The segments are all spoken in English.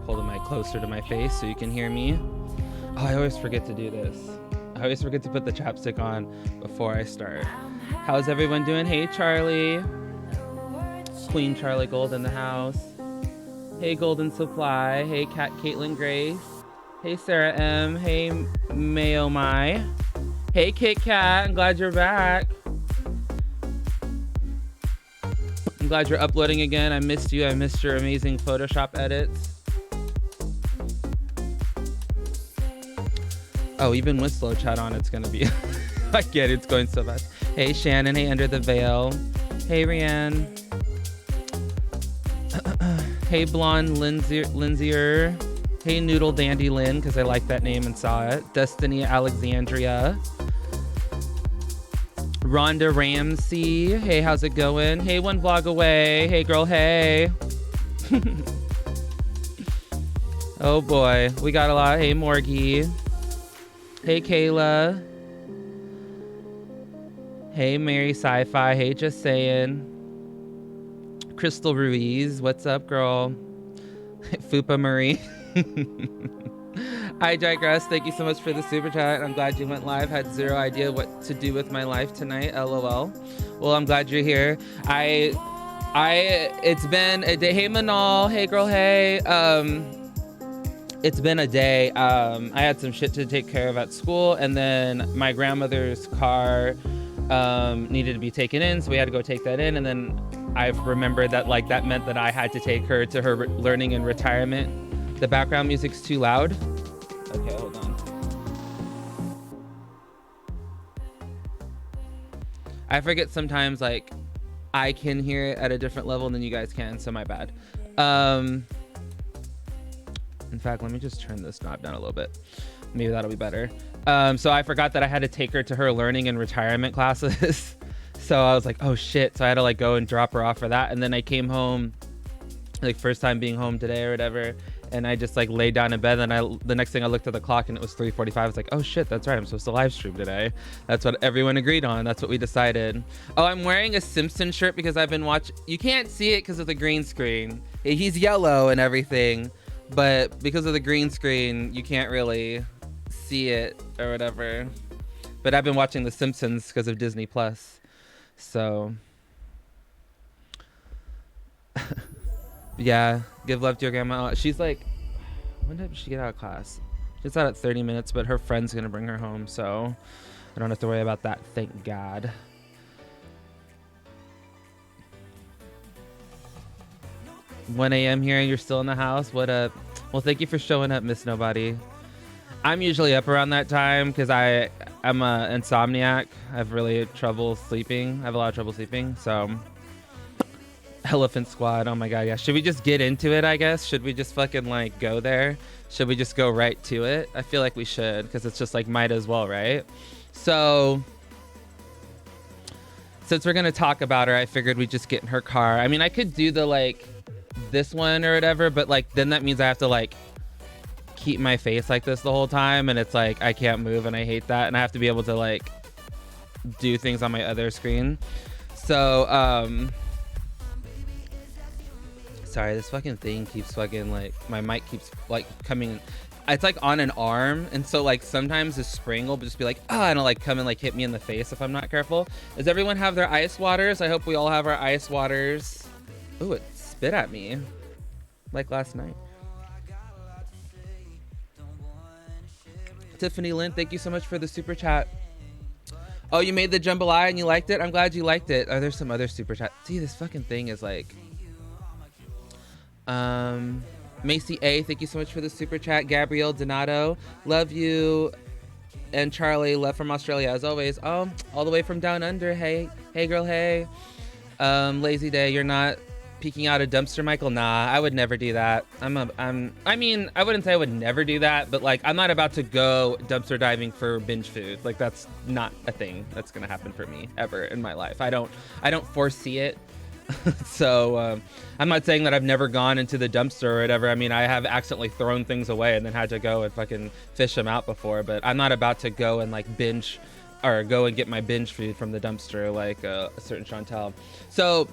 Hold the mic closer to my face so you can hear me. Oh, I always forget to do this. I always forget to put the chapstick on before I start. How's everyone doing? Hey, Charlie. Queen Charlie Gold in the house. Hey, Golden Supply. Hey, Caitlin Grace. Hey, Sarah M. Hey, Mayo Mai. Hey, Kit Kat. I'm glad you're back. I'm glad you're uploading again. I missed you. I missed your amazing Photoshop edits. Oh, even with slow chat on, it's gonna be. I get it, it's going so fast. Hey, Shannon. Hey, Under the Veil. Hey, Rianne. Hey, Blonde Lindsay. Hey, Noodle Dandy Lynn, because I like that name and saw it. Destiny Alexandria. Rhonda Ramsey. Hey, how's it going? Hey, one vlog away. Hey, girl, hey. Oh, boy. We got a lot. Hey, Morgie. Hey, Kayla. Hey, Mary Sci-Fi. Hey, just saying. Crystal Ruiz. What's up, girl? Fupa Marie. I digress. Thank you so much for the super chat. I'm glad you went live. Had zero idea what to do with my life tonight. LOL. Well, I'm glad you're here. It's been a day. Hey, Manal. Hey, girl. Hey. It's been a day. I had some shit to take care of at school, and then my grandmother's car needed to be taken in, so we had to go take that in. And then I've remembered that that meant that I had to take her to her learning and retirement. The background music's too loud. Okay, hold on. I forget sometimes I can hear it at a different level than you guys can, so my bad. In fact, let me just turn this knob down a little bit. Maybe that'll be better. So I forgot that I had to take her to her learning and retirement classes. So I was like, oh shit. So I had to go and drop her off for that. And then I came home, first time being home today or whatever. And I just laid down in bed. And the next thing I looked at the clock and it was 3:45. I was like, oh shit, that's right. I'm supposed to live stream today. That's what everyone agreed on. That's what we decided. Oh, I'm wearing a Simpsons shirt because I've been watching. You can't see it because of the green screen. He's yellow and everything. But because of the green screen, you can't really see it or whatever. But I've been watching The Simpsons because of Disney Plus. So, yeah, give love to your grandma. She's when did she get out of class? She's out at 30 minutes, but her friend's going to bring her home. So I don't have to worry about that. Thank God. $1 a.m. here and you're still in the house. What up? Well, thank you for showing up, Miss Nobody. I'm usually up around that time because I'm a insomniac. I have really trouble sleeping. I have a lot of trouble sleeping. So Elephant Squad. Oh my god, yeah. Should we just get into it, I guess? Should we just fucking like go there? Should we just go right to it? I feel like we should, because it's just like might as well, right? So since we're gonna talk about her, I figured we'd just get in her car. I mean, I could do the like this one or whatever, but like then that means I have to like keep my face like this the whole time, and it's like I can't move, and I hate that, and I have to be able to like do things on my other screen. So sorry, this fucking thing keeps fucking like, my mic keeps like coming, it's like on an arm, and so like sometimes the spring will just be like, ah, and it'll like come and like hit me in the face if I'm not careful. Does everyone have their ice waters? I hope we all have our ice waters. Ooh, it spit at me like last night. Tiffany Lynn, thank you so much for the super chat. Oh, you made the jambalaya and you liked it? I'm glad you liked it. Oh, there's some other super chat. See, this fucking thing is like Macy A, thank you so much for the super chat. Gabrielle Donato, love you. And Charlie, love from Australia as always. Oh, all the way from down under. Hey girl, hey. Lazy Day, you're not peeking out a dumpster, Michael? Nah, I would never do that. I mean, I wouldn't say I would never do that, but like I'm not about to go dumpster diving for binge food. Like that's not a thing that's gonna happen for me ever in my life. I don't foresee it. So I'm not saying that I've never gone into the dumpster or whatever. I mean, I have accidentally thrown things away and then had to go and fucking fish them out before, but I'm not about to go and like binge or go and get my binge food from the dumpster like a certain Chantel. So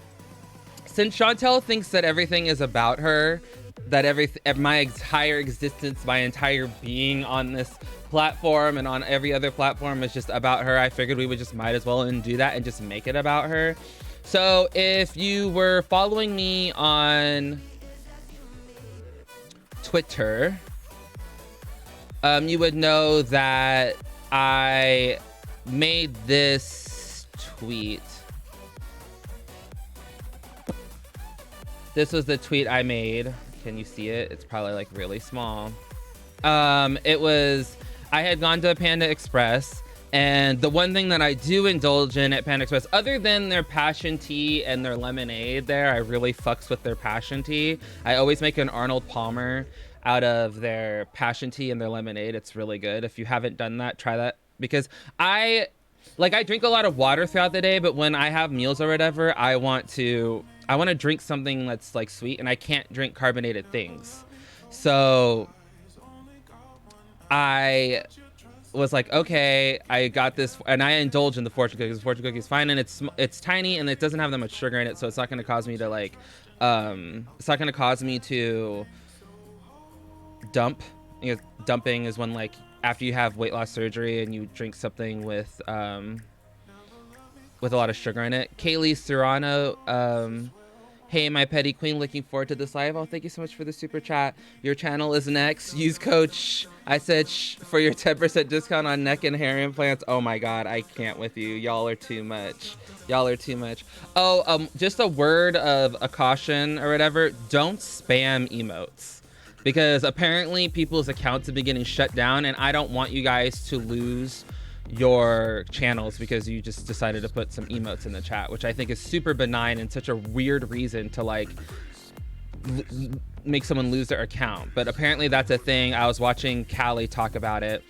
since Chantel thinks that everything is about her, that my entire existence, my entire being on this platform and on every other platform is just about her, I figured we would just might as well and do that and just make it about her. So if you were following me on Twitter, you would know that I made this tweet. This was the tweet I made. Can you see it? It's probably like really small. It was, I had gone to Panda Express, and the one thing that I do indulge in at Panda Express, other than their passion tea and their lemonade there, I really fucks with their passion tea. I always make an Arnold Palmer out of their passion tea and their lemonade. It's really good. If you haven't done that, try that, because I drink a lot of water throughout the day, but when I have meals or whatever, I want to drink something that's like sweet, and I can't drink carbonated things. So I was like, okay, I got this, and I indulge in the fortune cookies. The fortune cookie is fine, and it's tiny, and it doesn't have that much sugar in it, so it's not going to cause me to like, it's not going to cause me to dump. You know, dumping is when like after you have weight loss surgery and you drink something with a lot of sugar in it. Kaylee Serrano, hey, my petty queen, looking forward to this live. Oh, thank you so much for the super chat. Your channel is next. Use code I said for your 10% discount on neck and hair implants. Oh my god, I can't with you. Y'all are too much. Y'all are too much. Oh, just a word of a caution or whatever. Don't spam emotes, because apparently people's accounts have been getting shut down, and I don't want you guys to lose your channels because you just decided to put some emotes in the chat, which I think is super benign and such a weird reason to like make someone lose their account. But apparently that's a thing. I was watching Callie talk about it,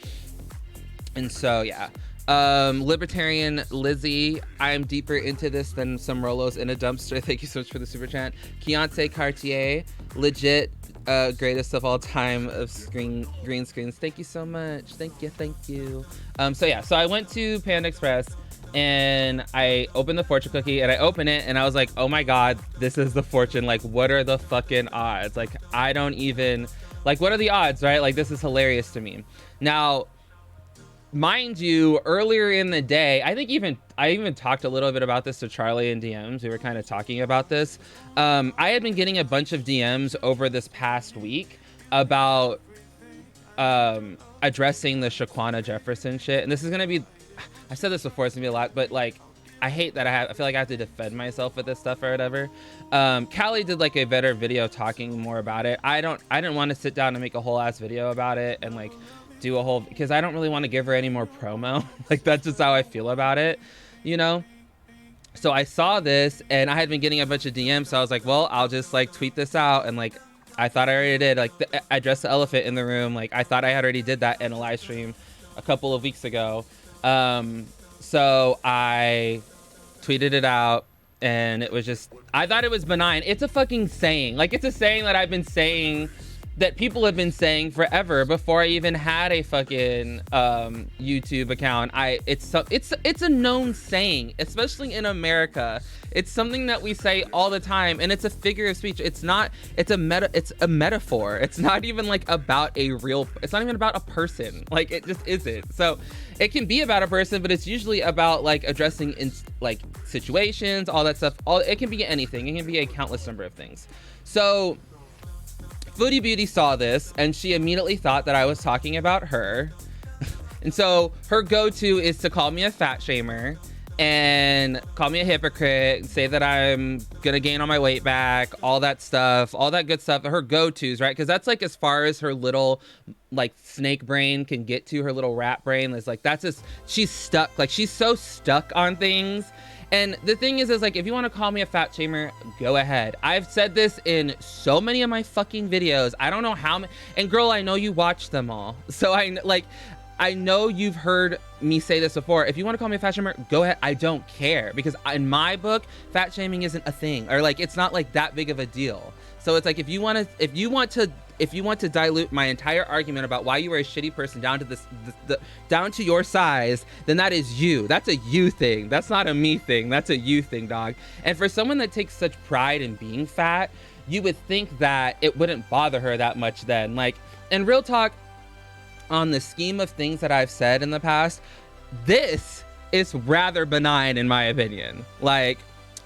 and so yeah. Libertarian Lizzie, I'm deeper into this than some Rolos in a dumpster. Thank you so much for the super chat. Keontae Cartier, legit greatest of all time of green screens. Thank you so much. Thank you. So yeah, so I went to Panda Express and I opened the fortune cookie, and I opened it and I was like, oh my god, this is the fortune. Like, what are the fucking odds? Like, I don't even, like, what are the odds, right? Like, this is hilarious to me. Now, mind you, earlier in the day, I even talked a little bit about this to Charlie in DMs. We were kind of talking about this. I had been getting a bunch of DMs over this past week about addressing the Shaquana Jefferson shit. And this is going to be, I said this before, it's going to be a lot, but like, I hate that I feel like I have to defend myself with this stuff or whatever. Callie did like a better video talking more about it. I didn't want to sit down and make a whole ass video about it and like do a whole, because I don't really want to give her any more promo. Like, that's just how I feel about it, you know? So I saw this and I had been getting a bunch of DMs. So I was like, well, I'll just like tweet this out. And like, I thought I already did. Like, I dressed the elephant in the room. Like, I thought I had already did that in a live stream a couple of weeks ago. So I tweeted it out and it was just, I thought it was benign. It's a fucking saying. Like, it's a saying that I've been saying, that people have been saying forever before I even had a fucking YouTube account. It's a known saying, especially in America. It's something that we say all the time, and it's a figure of speech. It's a metaphor. It's not even like about it's not even about a person. Like, it just isn't. So it can be about a person, but it's usually about like addressing in like situations, all that stuff. It can be anything. It can be a countless number of things. So Foodie Beauty saw this and she immediately thought that I was talking about her. And so her go-to is to call me a fat shamer and call me a hypocrite, say that I'm gonna gain all my weight back, all that stuff, all that good stuff. Her go-tos, right? Because that's like as far as her little like snake brain can get to, her little rat brain. Is like, that's just, she's stuck. Like, she's so stuck on things. And the thing is like, if you want to call me a fat shamer, go ahead. I've said this in so many of my fucking videos. I don't know how many. And girl, I know you watch them all. So I know you've heard me say this before. If you want to call me a fat shamer, go ahead. I don't care, because in my book, fat shaming isn't a thing, or like, it's not like that big of a deal. So it's like, if you want to dilute my entire argument about why you were a shitty person down to down to your size, then that is you. That's a you thing. That's not a me thing. That's a you thing, dog. And for someone that takes such pride in being fat, you would think that it wouldn't bother her that much then. Like, and real talk, on the scheme of things that I've said in the past, this is rather benign in my opinion. Like,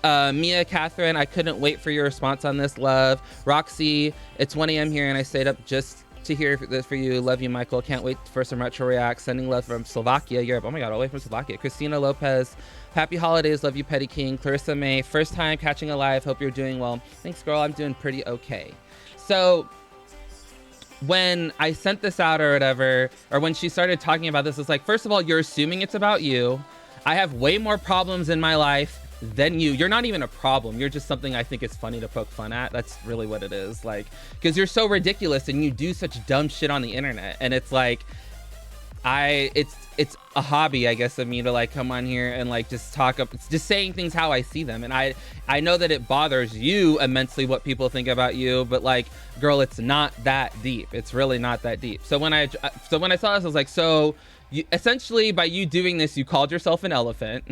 Mia Catherine, I couldn't wait for your response on this, love. Roxy, it's 1 a.m. here and I stayed up just to hear this for you. Love you, Michael. Can't wait for some retro reacts. Sending love from Slovakia, Europe. Oh my God, all the way from Slovakia. Christina Lopez, happy holidays. Love you, Petty King. Clarissa May, first time catching a live. Hope you're doing well. Thanks, girl. I'm doing pretty okay. So when I sent this out or whatever, or when she started talking about this, it's like, first of all, you're assuming it's about you. I have way more problems in my life than you. You're not even a problem. You're just something I think is funny to poke fun at. That's really what it is. Like, because you're so ridiculous and you do such dumb shit on the internet. And it's like, it's a hobby, I guess, of me to like come on here and like just talk up, just saying things how I see them. And I know that it bothers you immensely what people think about you, but like, girl, it's not that deep. It's really not that deep. So when I saw this, I was like, so essentially by you doing this, you called yourself an elephant.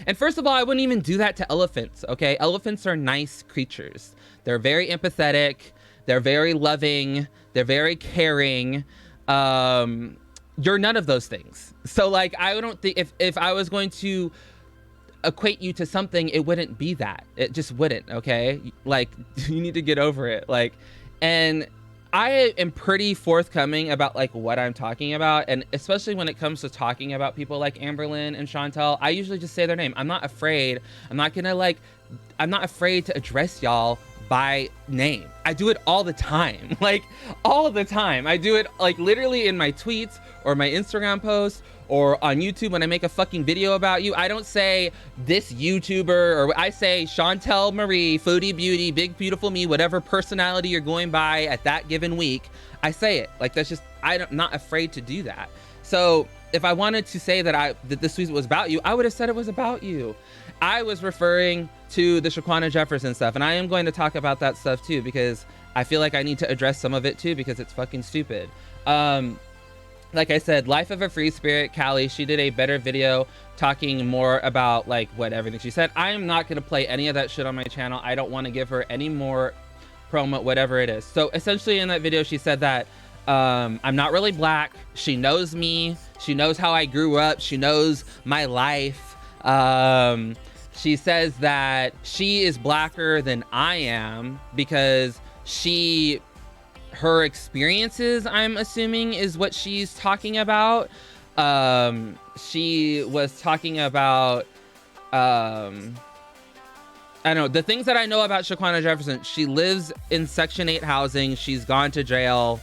And first of all, I wouldn't even do that to elephants. Okay. Elephants are nice creatures. They're very empathetic. They're very loving. They're very caring. You're none of those things. So like, I don't think if I was going to equate you to something, it wouldn't be that. It just wouldn't. Okay. Like, you need to get over it. Like, and I am pretty forthcoming about like what I'm talking about. And especially when it comes to talking about people like Amberlynn and Chantel, I usually just say their name. I'm not afraid. I'm not afraid to address y'all by name. I do it all the time. Like, all the time. I do it like literally in my tweets or my Instagram posts or on YouTube when I make a fucking video about you. I don't say this YouTuber, or I say Chantel Marie, Foodie Beauty, Big Beautiful Me, whatever personality you're going by at that given week. I say it. Like, that's just, I'm not afraid to do that. So if I wanted to say that this tweet was about you, I would have said it was about you. I was referring to the Shaquana Jefferson stuff, and I am going to talk about that stuff too, because I feel like I need to address some of it too, because it's fucking stupid. Like I said, Life of a Free Spirit, Callie, she did a better video talking more about like everything she said. I am not going to play any of that shit on my channel. I don't want to give her any more promo, whatever it is. So essentially in that video, she said that I'm not really black. She knows me. She knows how I grew up. She knows my life. She says that she is blacker than I am because her experiences, I'm assuming, is what she's talking about. She was talking about, I don't know, the things that I know about Shaquana Jefferson. She lives in Section 8 housing. She's gone to jail.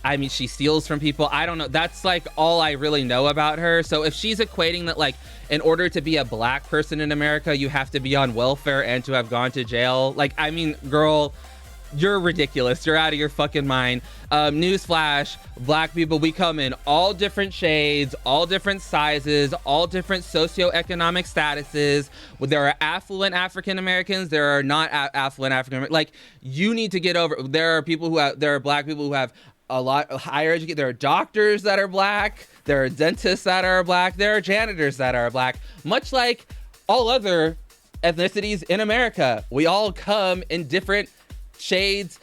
I mean, she steals from people. I don't know. That's like all I really know about her. So if she's equating that, like, in order to be a black person in America, you have to be on welfare and to have gone to jail. Like, I mean, girl, you're ridiculous. You're out of your fucking mind. Newsflash, black people, we come in all different shades, all different sizes, all different socioeconomic statuses. There are affluent African Americans. There are not affluent African Americans. Like, you need to get over. There are black people who have a lot higher education. There are doctors that are black. There are dentists that are black. There are janitors that are black. Much like all other ethnicities in America, we all come in different shades,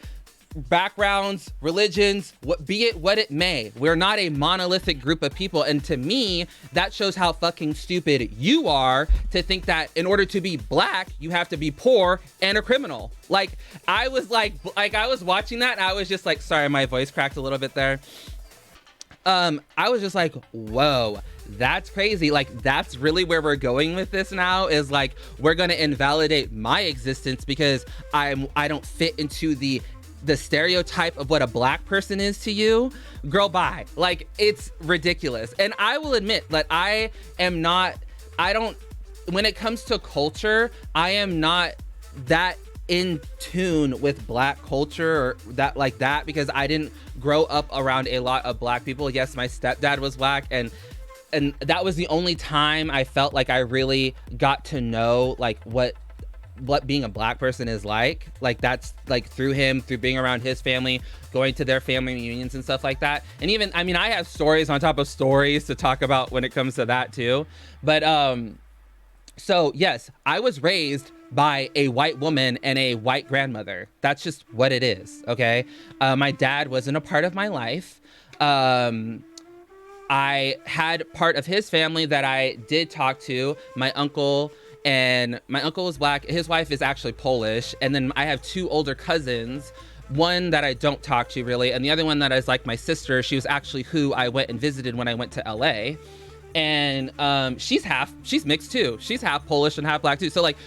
backgrounds, religions, be it what it may. We're not a monolithic group of people. And to me, that shows how fucking stupid you are to think that in order to be black, you have to be poor and a criminal. Like, I was watching that and I was just like, sorry, my voice cracked a little bit there. I was just like, whoa, that's crazy. Like, that's really where we're going with this now, is like, we're going to invalidate my existence because I don't fit into the stereotype of what a black person is to you. Girl, bye. Like, it's ridiculous. And I will admit that when it comes to culture, I am not that in tune with black culture or that like that, because I didn't grow up around a lot of black people. Yes, my stepdad was black, and that was the only time I felt like I really got to know like what being a black person is like. Like, that's like through being around his family, going to their family reunions and stuff like that. And even, I mean, I have stories on top of stories to talk about when it comes to that too. But so yes, I was raised by a white woman and a white grandmother. That's just what it is, okay? My dad wasn't a part of my life. I had part of his family that I did talk to, my uncle, and my uncle was black. His wife is actually Polish. And then I have two older cousins, one that I don't talk to really, and the other one that is like my sister. She was actually who I went and visited when I went to LA. And she's mixed too. She's half Polish and half black too. So like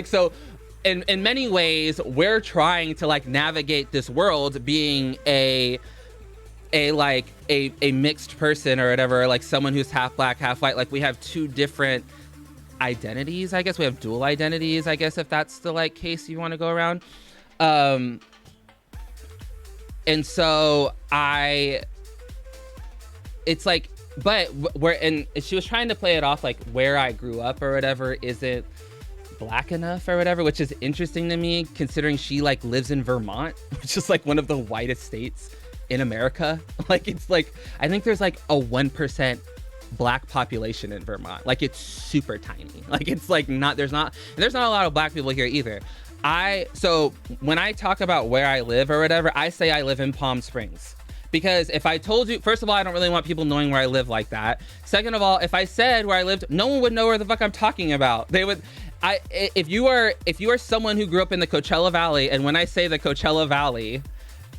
so in many ways, we're trying to like navigate this world being a mixed person or whatever, like someone who's half black, half white. Like, we have two different identities, I guess. We have dual identities, I guess, if that's the like case you want to go around. And so it's like, but and she was trying to play it off like where I grew up or whatever isn't black enough or whatever, which is interesting to me considering she like lives in Vermont, which is like one of the whitest states in America. Like, it's like, I think there's like a 1% black population in Vermont. Like, it's super tiny. Like, it's like there's not a lot of black people here either. So when I talk about where I live or whatever, I say I live in Palm Springs. Because if I told you, first of all, I don't really want people knowing where I live like that. Second of all, if I said where I lived, no one would know where the fuck I'm talking about. If you are someone who grew up in the Coachella Valley, and when I say the Coachella Valley,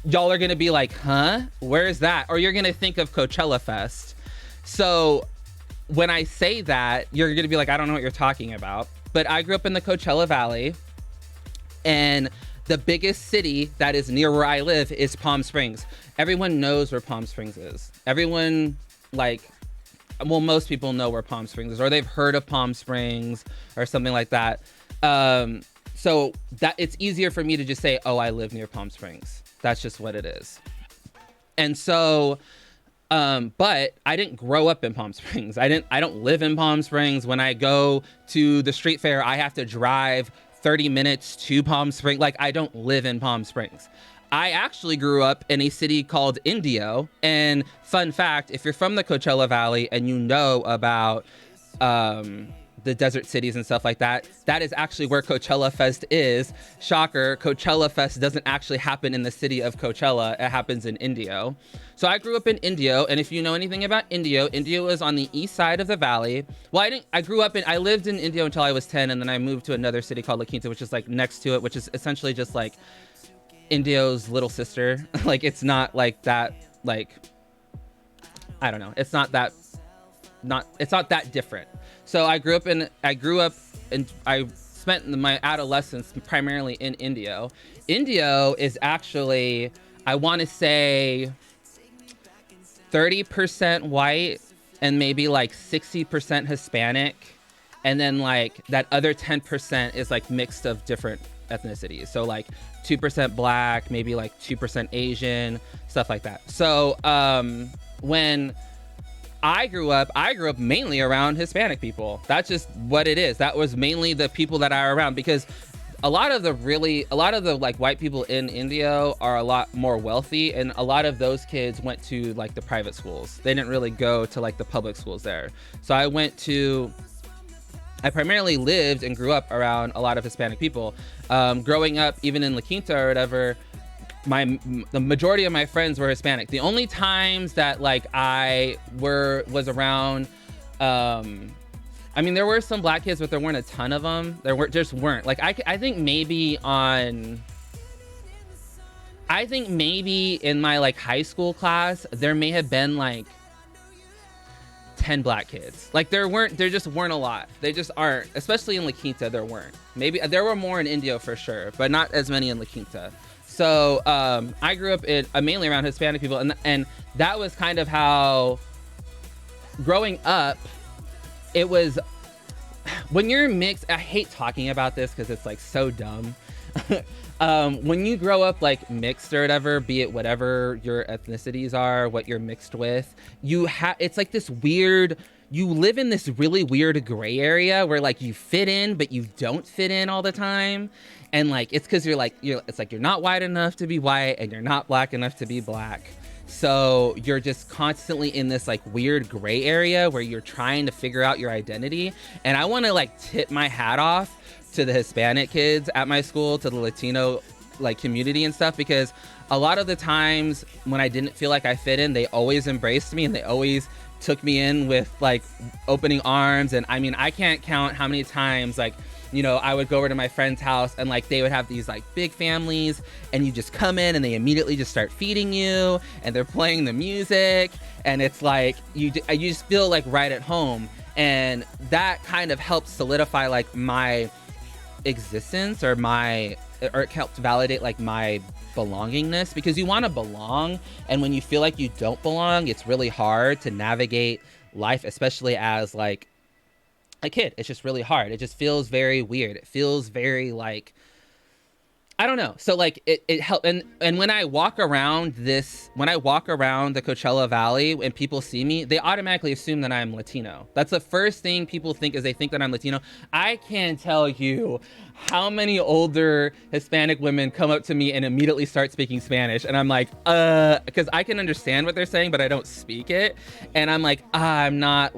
y'all are gonna be like, huh? Where is that? Or you're gonna think of Coachella Fest. So when I say that, you're gonna be like, I don't know what you're talking about. But I grew up in the Coachella Valley, and the biggest city that is near where I live is Palm Springs. Everyone knows where Palm Springs is. Everyone, most people know where Palm Springs is, or they've heard of Palm Springs or something like that. So that it's easier for me to just say, oh, I live near Palm Springs. That's just what it is. And so, but I didn't grow up in Palm Springs. I don't live in Palm Springs. When I go to the street fair, I have to drive 30 minutes to Palm Springs. Like, I don't live in Palm Springs. I actually grew up in a city called Indio. And fun fact, if you're from the Coachella Valley and you know about the desert cities and stuff like that, that is actually where Coachella Fest is. Shocker, Coachella Fest doesn't actually happen in the city of Coachella. It happens in Indio. So I grew up in Indio, and if you know anything about Indio, Indio is on the east side of the valley. Well, I lived in Indio until I was 10, and then I moved to another city called La Quinta, which is like next to it, which is essentially just like Indio's little sister. Like, it's not like that, like, I don't know. It's not that different. So I grew up and I spent my adolescence primarily in Indio. Indio is actually, I want to say 30% white and maybe like 60% Hispanic, and then like that other 10% is like mixed of different ethnicities. So like 2% black, maybe like 2% Asian, stuff like that. So when I grew up mainly around Hispanic people. That's just what it is. That was mainly the people that I were around, because a lot of the like white people in India are a lot more wealthy, and a lot of those kids went to like the private schools. They didn't really go to like the public schools there. So I primarily lived and grew up around a lot of Hispanic people. Growing up, even in La Quinta or whatever, the majority of my friends were Hispanic. The only times that like I was around, I mean, there were some black kids, but there weren't a ton of them. There weren't. Like I think maybe in my like high school class, there may have been like 10 black kids. Like there just weren't a lot. They just aren't, especially in La Quinta. There weren't. Maybe there were more in Indio for sure, but not as many in La Quinta. So I grew up mainly around Hispanic people, and that was kind of how, growing up, it was, when you're mixed, I hate talking about this because it's like so dumb. When you grow up like mixed or whatever, be it whatever your ethnicities are, what you're mixed with, it's like this weird, you live in this really weird gray area where like you fit in, but you don't fit in all the time. And like, it's because it's like you're not white enough to be white and you're not black enough to be black. So you're just constantly in this like weird gray area where you're trying to figure out your identity. And I want to like tip my hat off to the Hispanic kids at my school, to the Latino like community and stuff, because a lot of the times when I didn't feel like I fit in, they always embraced me and they always took me in with like opening arms. And I mean, I can't count how many times like, you know, I would go over to my friend's house and like they would have these like big families, and you just come in and they immediately just start feeding you and they're playing the music, and it's like you just feel like right at home. And that kind of helped solidify like my existence, or it helped validate like my belongingness, because you want to belong, and when you feel like you don't belong, it's really hard to navigate life, especially as like a kid. It's just really hard. It just feels very weird. It feels very like, I don't know. So like it helped. And when I walk around the Coachella Valley and people see me, they automatically assume that I'm Latino. That's the first thing people think, is they think that I'm Latino. I can't tell you how many older Hispanic women come up to me and immediately start speaking Spanish. And I'm like, because I can understand what they're saying, but I don't speak it. And I'm like, I'm not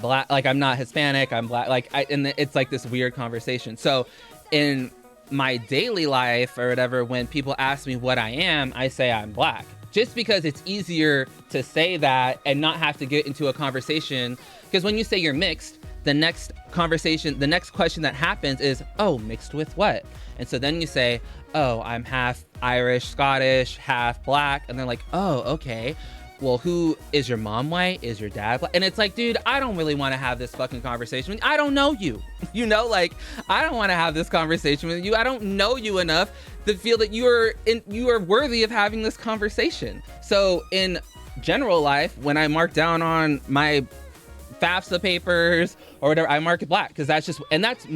black, like I'm not Hispanic, I'm black, and it's like this weird conversation. So in my daily life or whatever, when people ask me what I am, I say I'm black, just because it's easier to say that and not have to get into a conversation. Because when you say you're mixed, the next question that happens is, oh, mixed with what? And so then you say, oh, I'm half Irish, Scottish, half black. And they're like, oh, okay. Well, who is your mom white? Is your dad black? And it's like, dude, I don't really want to have this fucking conversation. I don't know you. You know, like, I don't want to have this conversation with you. I don't know you enough to feel that you are worthy of having this conversation. So in general life, when I mark down on my FAFSA papers or whatever, I mark it black, because that's just, and that's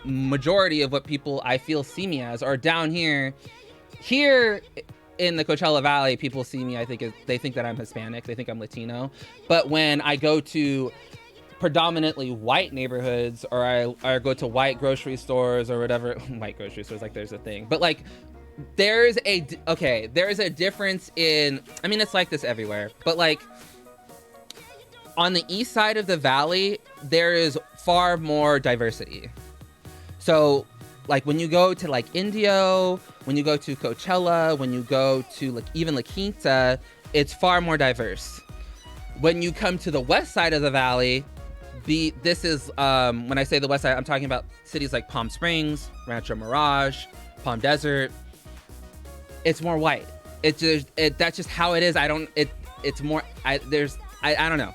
majority of what people I feel see me as. Or down here in the Coachella Valley, people see me, they think that I'm Hispanic, they think I'm Latino. But when I go to predominantly white neighborhoods, or I go to white grocery stores or whatever, white grocery stores, like there's a thing. But like, there's a difference in, I mean, it's like this everywhere, but like on the east side of the valley, there is far more diversity. So like when you go to like Indio, when you go to Coachella, when you go to like even La Quinta, it's far more diverse. When you come to the west side of the valley, this is when I say the west side, I'm talking about cities like Palm Springs, Rancho Mirage, Palm Desert. It's more white. That's just how it is. I don't know.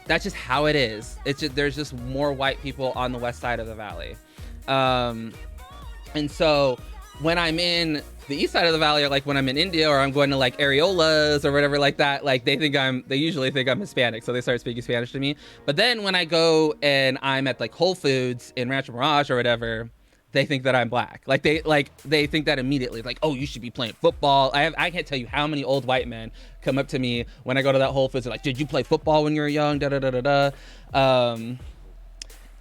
That's just how it is. There's just more white people on the west side of the valley. And so when I'm in the east side of the valley, or like when I'm in India, or I'm going to like areolas or whatever like that, like they usually think I'm Hispanic, so they start speaking Spanish to me. But then when I go and I'm at like Whole Foods in Rancho Mirage or whatever, they think that I'm black. Like they think that immediately, like, oh, you should be playing football. I can't tell you how many old white men come up to me when I go to that Whole Foods. They're like, did you play football when you were young? Da da da da da.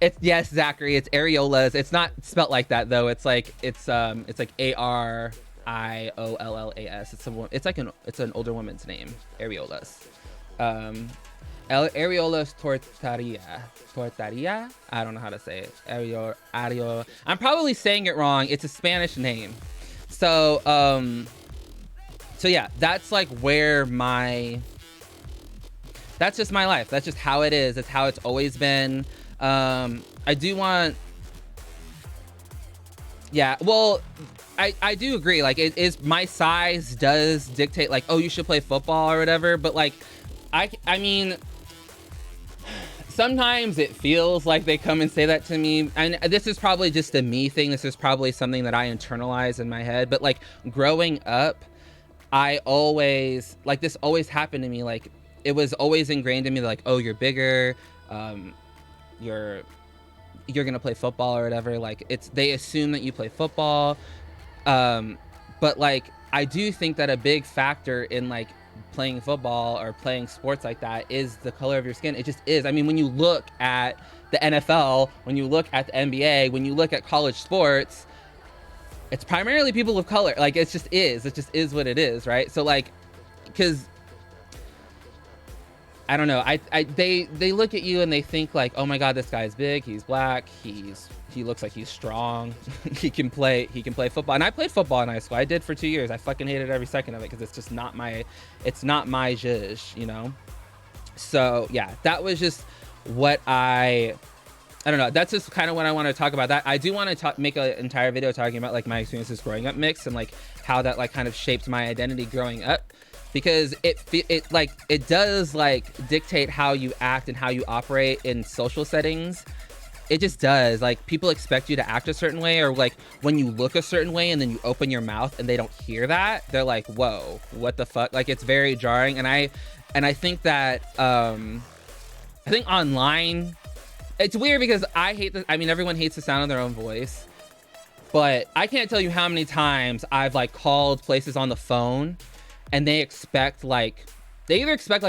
It's, yes, Zachary, it's areolas. It's not spelt like that though. It's like ARIOLLAS. It's an older woman's name, areolas. Areolas tortilla. I don't know how to say it. Ario. I'm probably saying it wrong. It's a Spanish name. So yeah, that's like where that's just my life. That's just how it is. It's how it's always been. I do want, yeah, well, I do agree. Like it is, my size does dictate like, oh, you should play football or whatever. But like, I mean, sometimes it feels like they come and say that to me. And this is probably just a me thing. This is probably something that I internalize in my head. But like growing up, I always, like this always happened to me. Like it was always ingrained in me, like, oh, you're bigger. You're gonna play football or whatever. Like they assume that you play football. But like, I do think that a big factor in like playing football or playing sports like that is the color of your skin. It just is. I mean, when you look at the NFL, when you look at the NBA, when you look at college sports, it's primarily people of color. Like it just is what it is, right? So like, because I don't know, they look at you and they think like, oh my God, this guy's big, he's black, he looks like he's strong, he can play football. And I played football in high school. I did for 2 years. I fucking hated every second of it because it's just not my zhuzh, you know? So yeah, that was just what I don't know. That's just kind of what I want to talk about. That I do want to make an entire video talking about like my experiences growing up mixed and like how that like kind of shaped my identity growing up. Because it does like dictate how you act and how you operate in social settings. It just does. Like people expect you to act a certain way, or like when you look a certain way and then you open your mouth and they don't hear that, they're like, whoa, what the fuck? Like it's very jarring. And I think that I think online, it's weird because everyone hates the sound of their own voice, but I can't tell you how many times I've like called places on the phone and they either expect like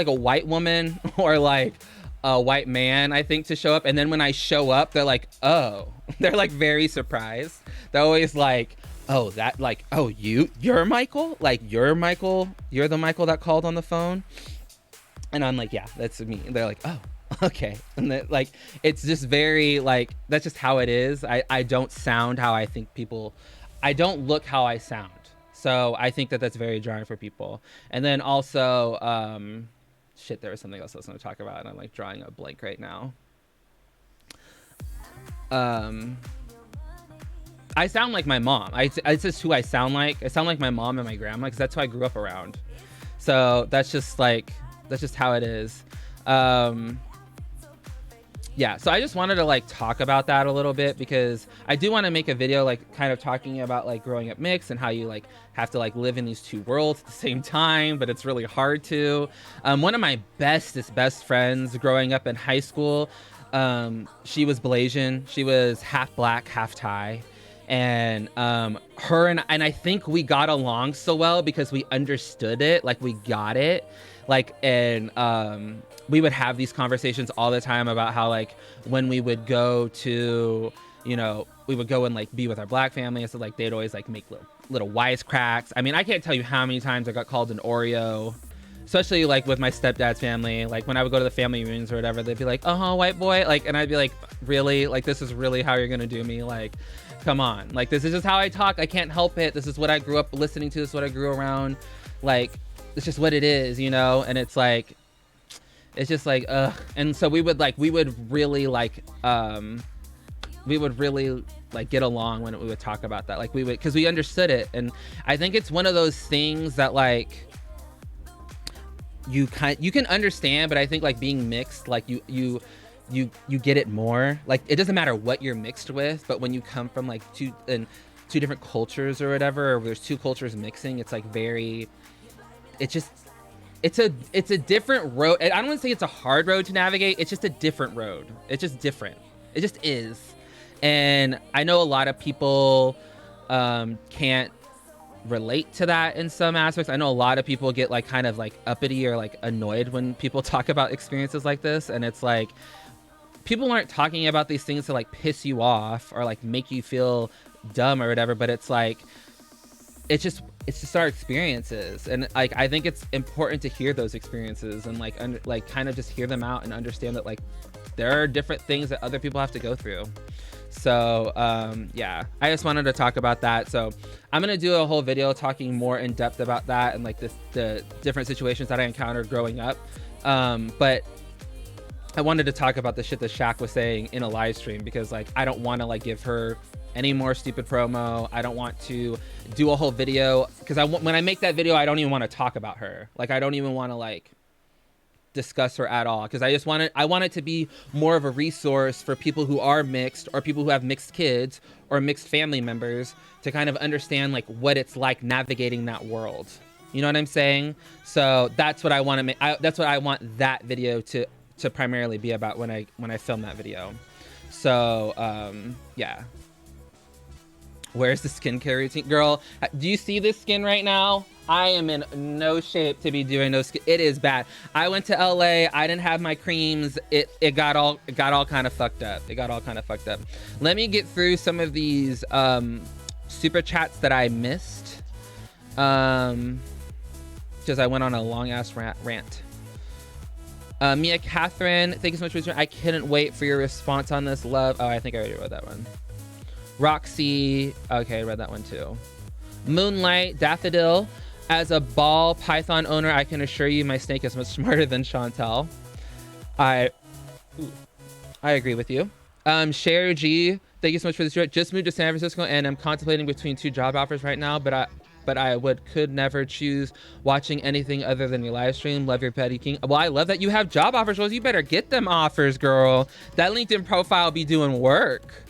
a white woman or like a white man, I think, to show up. And then when I show up, they're like, oh, they're like very surprised. They're always like, oh, that like, oh, you're Michael? Like you're Michael? You're the Michael that called on the phone? And I'm like, yeah, that's me. And they're like, oh, okay. And then, like, it's just very like, that's just how it is. I don't sound how I think people, I don't look how I sound. So I think that that's very jarring for people. And then also, shit, there was something else I was going to talk about, and I'm like drawing a blank right now. I sound like my mom. It's just who I sound like. I sound like my mom and my grandma because that's who I grew up around. So that's just how it is. Yeah, so I just wanted to like talk about that a little bit because I do want to make a video like kind of talking about like growing up mixed and how you like have to like live in these two worlds at the same time, but it's really hard to. One of my best friends growing up in high school, she was Blasian. She was half black, half Thai. And her and I think we got along so well because we understood it, like we got it. Like, and we would have these conversations all the time about how like when we would go to, you know, we would go and like be with our black family, so like they'd always like make little wisecracks. I mean, I can't tell you how many times I got called an Oreo, especially like with my stepdad's family. Like when I would go to the family reunions or whatever, they'd be like, white boy, like, and I'd be like, really? Like this is really how you're gonna do me? Like, come on, like this is just how I talk. I can't help it. This is what I grew up listening to. This is what I grew around. Like, it's just what it is, you know? And it's like, it's just like, ugh. And so we would really get along when we would talk about that. Like we would, because we understood it. And I think it's one of those things that like you can understand, but I think like being mixed, like you get it more. Like it doesn't matter what you're mixed with, but when you come from like two two different cultures or whatever, or there's two cultures mixing, it's like very, it's a different road. I don't want to say it's a hard road to navigate. It's just a different road. It's just different. It just is. And I know a lot of people can't relate to that in some aspects. I know a lot of people get like kind of like uppity or like annoyed when people talk about experiences like this. And it's like, people aren't talking about these things to like piss you off or like make you feel dumb or whatever, but it's like, it's just our experiences. And like, I think it's important to hear those experiences and like like kind of just hear them out and understand that like there are different things that other people have to go through. So yeah, I just wanted to talk about that. So I'm gonna do a whole video talking more in depth about that and like the different situations that I encountered growing up. But I wanted to talk about the shit that Shaq was saying in a live stream, because like I don't want to like give her any more stupid promo. I don't want to do a whole video, because when I make that video, I don't even want to talk about her. Like I don't even want to like discuss her at all, because I want it to be more of a resource for people who are mixed or people who have mixed kids or mixed family members to kind of understand like what it's like navigating that world. You know what I'm saying? So that's what I want to make. That's what I want that video to primarily be about when I film that video. So yeah. Where's the skincare routine? Girl, do you see this skin right now? I am in no shape to be doing those. It is bad. I went to LA. I didn't have my creams. It got all kind of fucked up. It got all kind of fucked up. Let me get through some of these super chats that I missed. Because I went on a long ass rant. Mia Catherine, thank you so much for listening. I couldn't wait for your response on this, love. Oh, I think I already read that one. Roxy, okay, I read that one too. Moonlight, Daffodil, as a ball python owner, I can assure you my snake is much smarter than Chantel. I agree with you. Cher G, thank you so much for this. Just moved to San Francisco and I'm contemplating between 2 job offers right now, but I could never choose watching anything other than your live stream. Love your Petty King. Well, I love that you have job offers. Well, you better get them offers, girl. That LinkedIn profile be doing work.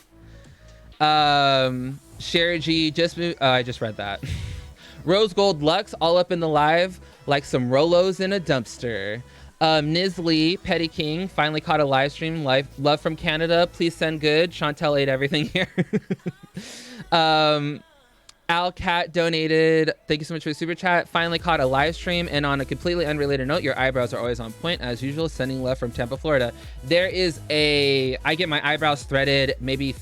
Sherry G, just moved. I just read that. Rose Gold Lux, all up in the live like some Rolos in a dumpster. Nisley, Petty King, finally caught a live stream. Love from Canada. Please send good. Chantel ate everything here. Al Cat donated. Thank you so much for the super chat. Finally caught a live stream. And on a completely unrelated note, your eyebrows are always on point as usual. Sending love from Tampa, Florida. I get my eyebrows threaded maybe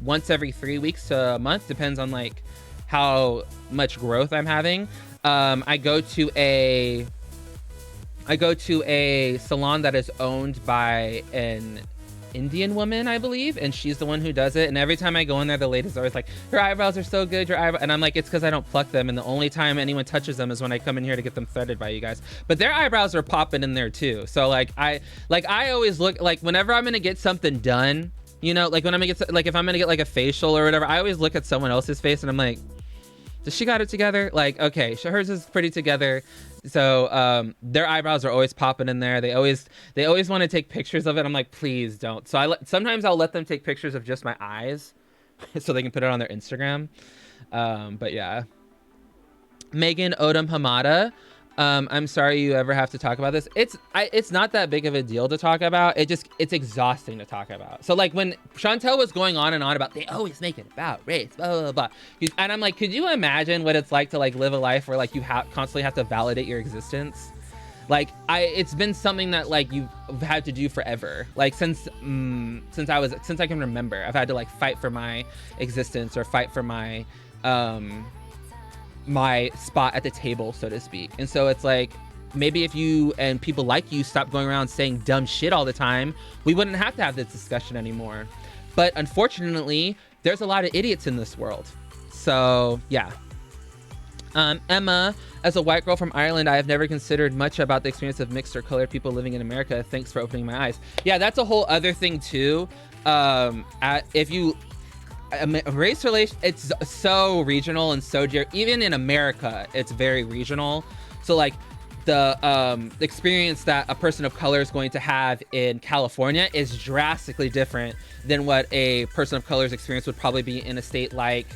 once every 3 weeks to a month, depends on like how much growth I'm having. I go to a salon that is owned by an Indian woman, I believe, and she's the one who does it. And every time I go in there, the lady's always like, your eyebrows are so good, and I'm like, it's because I don't pluck them, and the only time anyone touches them is when I come in here to get them threaded by you guys. But their eyebrows are popping in there too. So like I always look like, whenever I'm gonna get something done, you know, like when I'm gonna get, like if I'm gonna get like a facial or whatever, I always look at someone else's face and I'm like, does she got it together? Like, okay, hers is pretty together. So their eyebrows are always popping in there. They always want to take pictures of it. I'm like, please don't. So sometimes I'll let them take pictures of just my eyes so they can put it on their Instagram. But yeah. Megan Odom Hamada. I'm sorry you ever have to talk about this. It's not that big of a deal to talk about. It's exhausting to talk about. So like when Chantel was going on and on about, they always make it about race, blah, blah, blah. And I'm like, could you imagine what it's like to like live a life where like you constantly have to validate your existence? Like it's been something that like you've had to do forever. Like since I can remember, I've had to like fight for my existence or fight for my spot at the table, so to speak. And so it's like, maybe if you and people like you stop going around saying dumb shit all the time, we wouldn't have to have this discussion anymore. But unfortunately, there's a lot of idiots in this world. So yeah. Emma, as a white girl from Ireland, I have never considered much about the experience of mixed or colored people living in America. Thanks for opening my eyes. Yeah, that's a whole other thing too. Race relation, it's so regional and so even in America, it's very regional. So like the experience that a person of color is going to have in California is drastically different than what a person of color's experience would probably be in a state like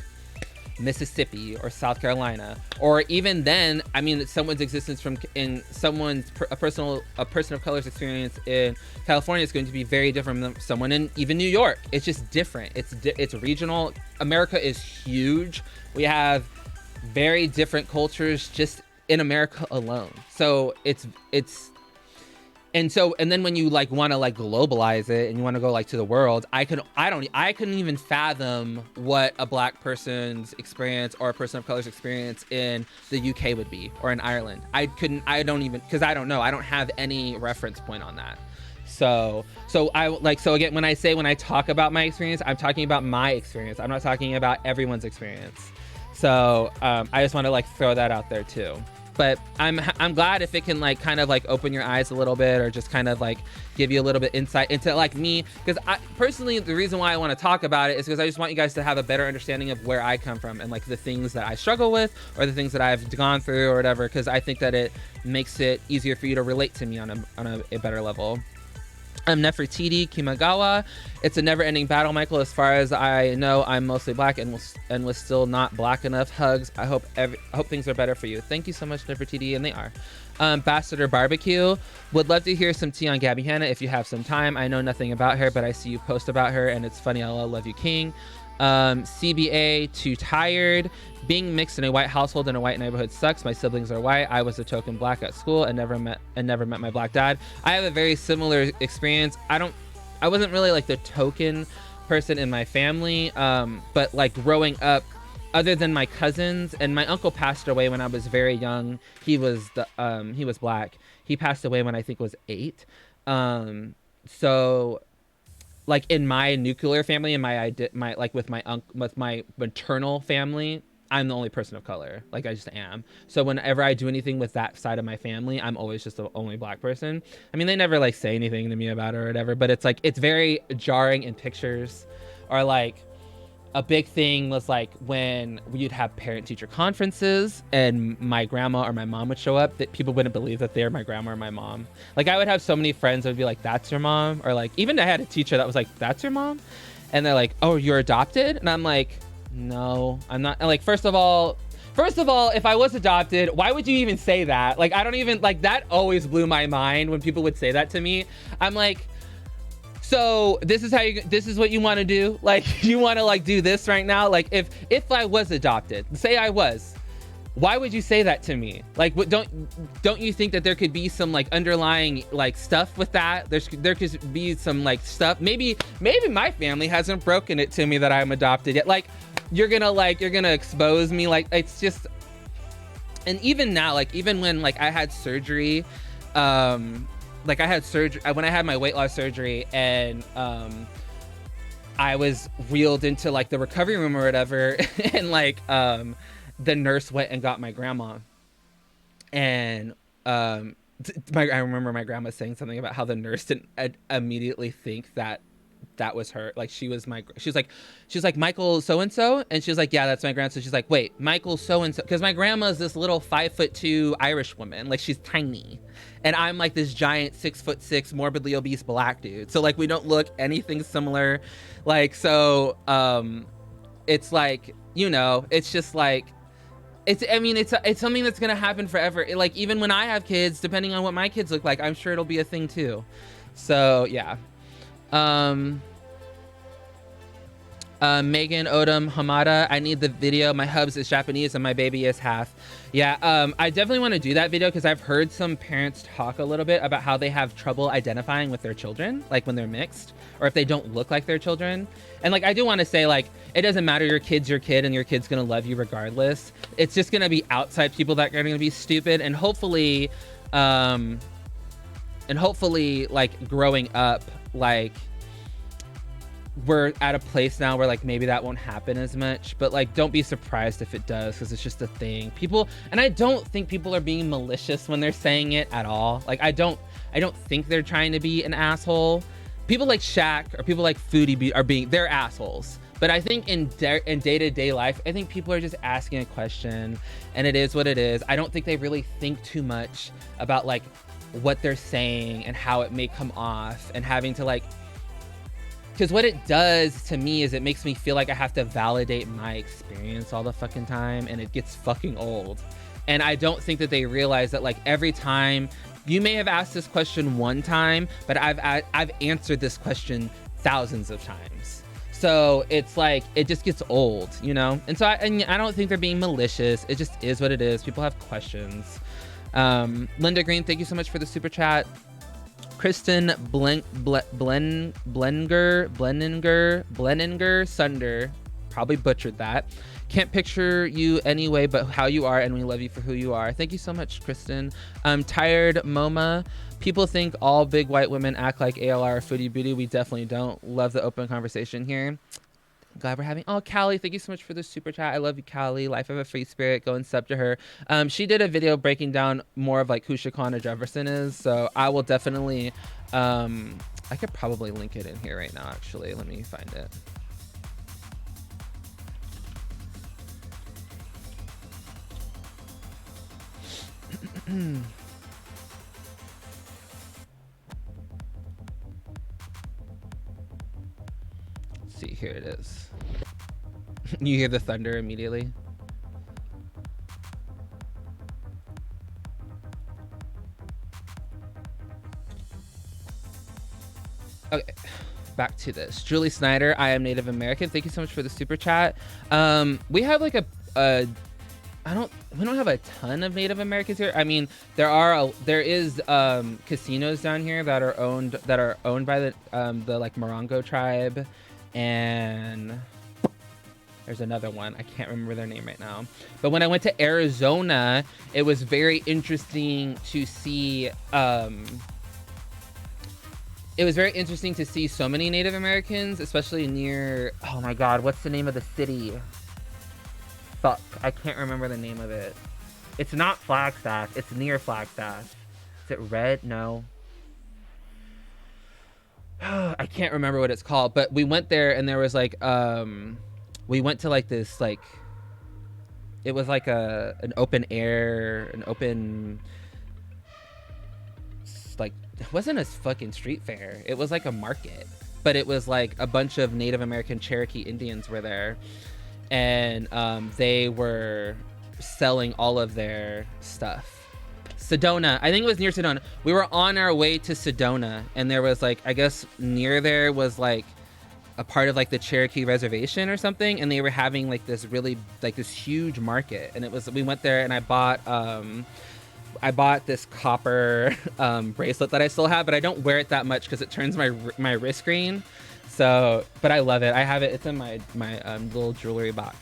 Mississippi or South Carolina, or even then, I mean, someone's existence a person of color's experience in California is going to be very different than someone in even New York. It's just different. It's regional. America is huge. We have very different cultures just in America alone. So and then when you like want to like globalize it and you want to go like to the world, I couldn't even fathom what a black person's experience or a person of color's experience in the UK would be, or in Ireland. I don't even, because I don't know. I don't have any reference point on that. So again, when I talk about my experience, I'm talking about my experience. I'm not talking about everyone's experience. So I just want to like throw that out there too. But I'm glad if it can like kind of like open your eyes a little bit, or just kind of like give you a little bit insight into like me, because I personally, the reason why I want to talk about it is because I just want you guys to have a better understanding of where I come from and like the things that I struggle with, or the things that I've gone through or whatever, because I think that it makes it easier for you to relate to me on a better level. I'm Nefertiti Kimagawa. It's a never-ending battle, Michael. As far as I know, I'm mostly black and was still not black enough. Hugs. I hope things are better for you. Thank you so much, Nefertiti, and they are. Ambassador Barbecue. Would love to hear some tea on Gabbie Hanna if you have some time. I know nothing about her, but I see you post about her, and it's funny. I love you, King. CBA, too tired. Being mixed in a white household in a white neighborhood sucks. My siblings are white. I was a token black at school and never met my black dad. I have a very similar experience. I wasn't really like the token person in my family, but like growing up, other than my cousins, and my uncle passed away when I was very young. He was black. He passed away when I think was 8. So like in my nuclear family and with my maternal family, I'm the only person of color. Like I just am. So whenever I do anything with that side of my family, I'm always just the only black person. I mean, they never like say anything to me about it or whatever, but it's like, it's very jarring in pictures. Or like a big thing was like when we'd have parent teacher conferences and my grandma or my mom would show up, that people wouldn't believe that they're my grandma or my mom. Like I would have so many friends that would be like, that's your mom? Or like, even I had a teacher that was like, that's your mom? And they're like, oh, you're adopted? And I'm like, no, I'm not. And like, first of all, if I was adopted, why would you even say that? Like, I don't even, like, that always blew my mind when people would say that to me. I'm like, so this is what you want to do? Like, you want to like do this right now? Like, if I was adopted, say I was, why would you say that to me? Like, don't you think that there could be some like underlying like stuff with that? There could be some like stuff. Maybe my family hasn't broken it to me that I'm adopted yet. Like, you're gonna expose me. Like, it's just, and even now, like even when like I had surgery, when I had my weight loss surgery, and I was wheeled into like the recovery room or whatever, and like the nurse went and got my grandma, and I remember my grandma saying something about how the nurse didn't immediately think that was her. Like she was like Michael so and so, and she was like, yeah, that's my grandson. She's like, wait, Michael so and so, because my grandma's this little 5'2" Irish woman, like she's tiny, and I'm like this giant 6'6" morbidly obese black dude. So like we don't look anything similar, like so. It's like, you know, it's just like. It's something that's gonna happen forever. Like even when I have kids, depending on what my kids look like, I'm sure it'll be a thing too. So yeah. Megan Odom Hamada, I need the video. My hubs is Japanese and my baby is half. Yeah, I definitely want to do that video because I've heard some parents talk a little bit about how they have trouble identifying with their children, like when they're mixed, or if they don't look like their children. And like I do want to say, like, it doesn't matter, your kid's your kid and your kid's gonna love you regardless. It's just gonna be outside people that are gonna be stupid, and hopefully like growing up, like we're at a place now where like maybe that won't happen as much, but like don't be surprised if it does, because it's just a thing. People, and I don't think people are being malicious when they're saying it at all. Like I don't think they're trying to be an asshole. People like Shaq or people like Foodie they're assholes. But I think in day-to-day life, I think people are just asking a question, and it is what it is. I don't think they really think too much about like what they're saying and how it may come off, and having to like because what it does to me is it makes me feel like I have to validate my experience all the fucking time, and it gets fucking old. And I don't think that they realize that, like, every time you may have asked this question one time, but I've answered this question thousands of times. So it's like, it just gets old, you know? And so I don't think they're being malicious. It just is what it is. People have questions. Linda Green, thank you so much for the super chat. Kristen Bleninger Sunder, probably butchered that. Can't picture you anyway, but how you are, and we love you for who you are. Thank you so much, Kristen. Tired MoMA. People think all big white women act like ALR or Foodie Booty. We definitely don't. Love the open conversation here. Glad we're having. Oh, Callie, thank you so much for the super chat. I love you, Callie. Life of a free spirit. Go and sub to her. She did a video breaking down more of like who Shekinah Jefferson is. So I will definitely. I could probably link it in here right now. Actually, let me find it. Let's see, here it is. You hear the thunder immediately. Okay, back to this. Julie Snyder, I am Native American. Thank you so much for the super chat. We have like we don't have a ton of Native Americans here. I mean, there is casinos down here that are owned by the like Morongo tribe, and there's another one. I can't remember their name right now. But when I went to Arizona, it was very interesting to see. It was very interesting to see so many Native Americans, especially near. Oh my God, what's the name of the city? Fuck, I can't remember the name of it. It's not Flagstaff. It's near Flagstaff. Is it Red? No. I can't remember what it's called. But we went there, and there was like, we went to like this like. It was like an open air, like, it wasn't a fucking street fair. It was like a market, but it was like a bunch of Native American Cherokee Indians were there. And they were selling all of their stuff. Sedona, I think it was near Sedona. We were on our way to Sedona, and there was like, I guess near there was like a part of like the Cherokee reservation or something, and they were having like this really like this huge market. And we went there, and I bought this copper bracelet that I still have, but I don't wear it that much because it turns my wrist green. So, but I love it. I have it. It's in my little jewelry box.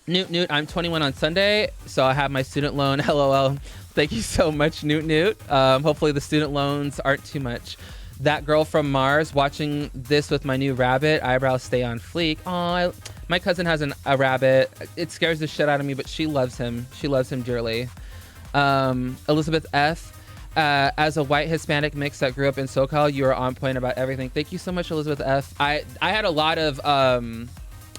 Newt, I'm 21 on Sunday, so I have my student loan. LOL. Thank you so much, Newt. Hopefully the student loans aren't too much. That girl from Mars, watching this with my new rabbit. Eyebrows stay on fleek. Oh, my cousin has a rabbit. It scares the shit out of me, but she loves him. She loves him dearly. Elizabeth F. As a white Hispanic mix that grew up in SoCal, you are on point about everything. Thank you so much, Elizabeth F. I had a lot of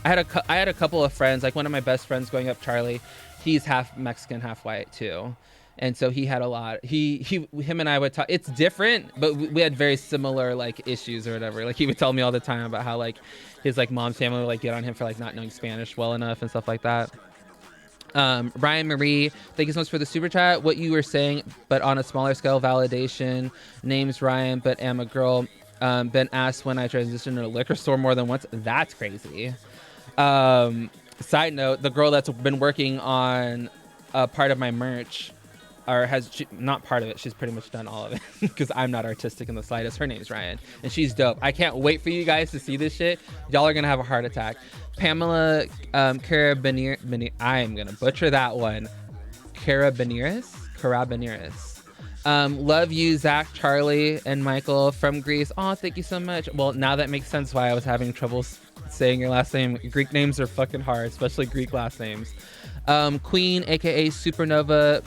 I had a couple of friends, like one of my best friends growing up, Charlie. He's half Mexican, half white too, and so he had a lot. Him and I would talk. It's different, but we had very similar like issues or whatever. Like he would tell me all the time about how like his like mom's family would like get on him for like not knowing Spanish well enough and stuff like that. Ryan Marie, thank you so much for the super chat. What you were saying, but on a smaller scale, validation. Name's Ryan, but am a girl. Been asked when I transitioned to a liquor store more than once. That's crazy. Side note, the girl that's been working on a part of my merch, or not part of it, she's pretty much done all of it because I'm not artistic in the slightest. Her name's Ryan, and she's dope. I can't wait for you guys to see this shit. Y'all are gonna have a heart attack. Pamela Carabinieri, I'm gonna butcher that one. Carabineris. Love you, Zach, Charlie, and Michael from Greece. Oh, thank you so much. Well, now that makes sense why I was having trouble saying your last name. Greek names are fucking hard, especially Greek last names. Queen, aka Supernova.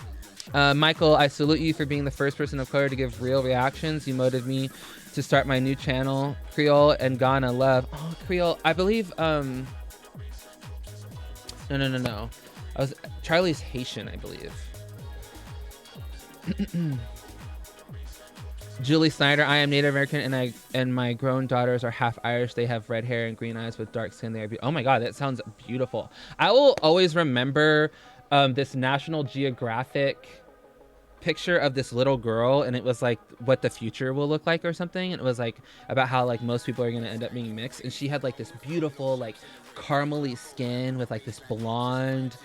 Michael, I salute you for being the first person of color to give real reactions. You motivated me to start my new channel. Creole and Ghana love. Oh, Creole. I believe no. Charlie's Haitian, I believe. Julie Snyder, I am Native American and my grown daughters are half Irish. They have red hair and green eyes with dark skin. They are oh my God, that sounds beautiful. I will always remember this National Geographic picture of this little girl, and it was like what the future will look like or something, and it was like about how like most people are going to end up being mixed, and she had like this beautiful like caramely skin with like this blonde,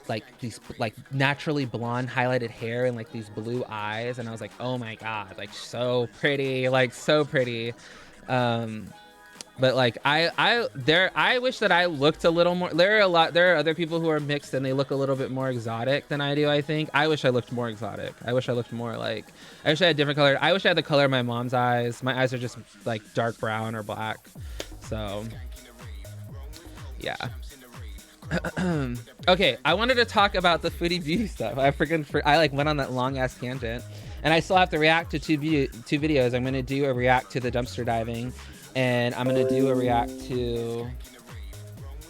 like these like naturally blonde highlighted hair and like these blue eyes, and I was like, oh my God, like so pretty, like so pretty. But like I wish that I looked a little more. There are other people who are mixed and they look a little bit more exotic than I do. I think I wish I looked more exotic. I wish I looked more like, I wish I had different color. I wish I had the color of my mom's eyes. My eyes are just like dark brown or black. So yeah. Okay, I wanted to talk about the Foodie beauty stuff. I like went on that long ass tangent, and I still have to react to two videos. I'm gonna do a react to the dumpster diving, and I'm gonna do a react to.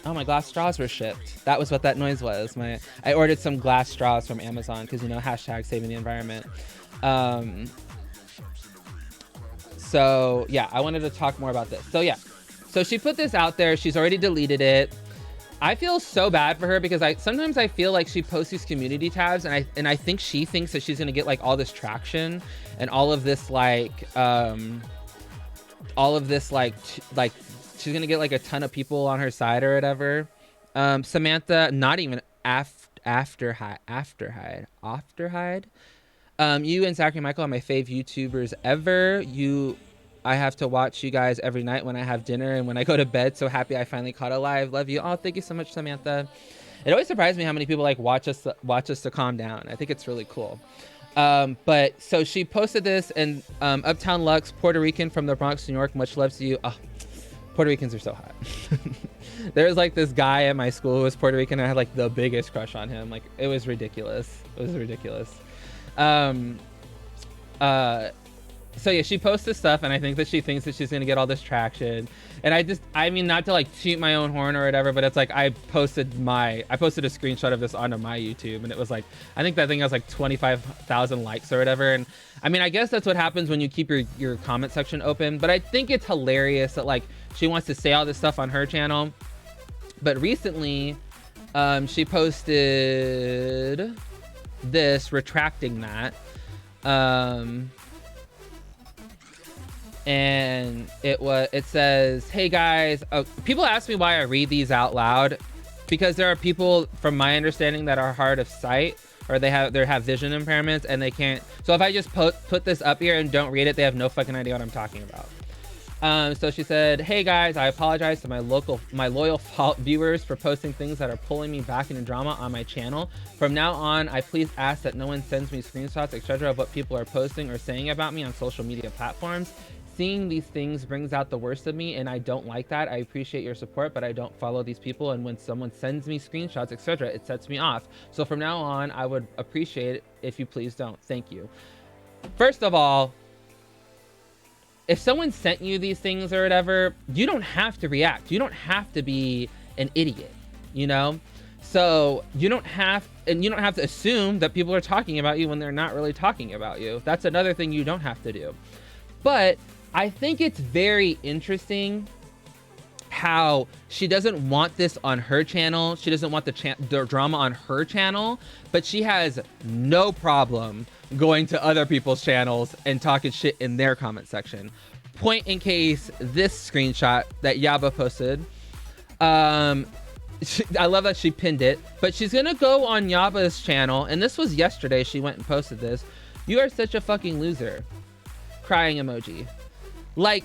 Oh, my glass straws were shipped. That was what that noise was. I ordered some glass straws from Amazon because, you know, hashtag saving the environment. So yeah, I wanted to talk more about this. So yeah, so she put this out there. She's already deleted it. I feel so bad for her because sometimes I feel like she posts these community tabs, and I think she thinks that she's gonna get like all this traction and all of this like she's gonna get like a ton of people on her side or whatever. Samantha, not even after hide. You and Zachary Michael are my fave YouTubers ever. I have to watch you guys every night when I have dinner and when I go to bed. So happy I finally caught a live. Love you. Oh, thank you so much, Samantha. It always surprised me how many people like watch us to calm down. I think it's really cool. But so she posted this, and Uptown Lux, Puerto Rican from the Bronx, New York. Much love to you. Oh, Puerto Ricans are so hot. There was like this guy at my school who was Puerto Rican, and I had like the biggest crush on him. Like it was ridiculous. So yeah, she posts this stuff, and I think that she thinks that she's gonna get all this traction. And I mean, not to like toot my own horn or whatever, but it's like I posted a screenshot of this onto my YouTube, and it was like, I think that thing has like 25,000 likes or whatever. And I mean, I guess that's what happens when you keep your comment section open. But I think it's hilarious that like she wants to say all this stuff on her channel. But recently, she posted this retracting that. And it says, hey guys, people ask me why I read these out loud, because there are people, from my understanding, that are hard of sight, or they have vision impairments, and they can't. So if I just put this up here and don't read it, they have no fucking idea what I'm talking about. So she said, hey guys, I apologize to my loyal viewers for posting things that are pulling me back into drama on my channel. From now on, I please ask that no one sends me screenshots, etc. of what people are posting or saying about me on social media platforms. Seeing these things brings out the worst of me, and I don't like that. I appreciate your support, but I don't follow these people, and when someone sends me screenshots, etc., it sets me off. So from now on, I would appreciate it if you please don't. Thank you. First of all, if someone sent you these things or whatever, you don't have to react. You don't have to be an idiot, you know? So you don't have to assume that people are talking about you when they're not really talking about you. That's another thing you don't have to do. But I think it's very interesting how she doesn't want this on her channel. She doesn't want the drama on her channel, but she has no problem going to other people's channels and talking shit in their comment section. Point in case, this screenshot that Yaba posted. I love that she pinned it, but she's gonna go on Yaba's channel, and this was yesterday. She went and posted this. You are such a fucking loser. Crying emoji. Like,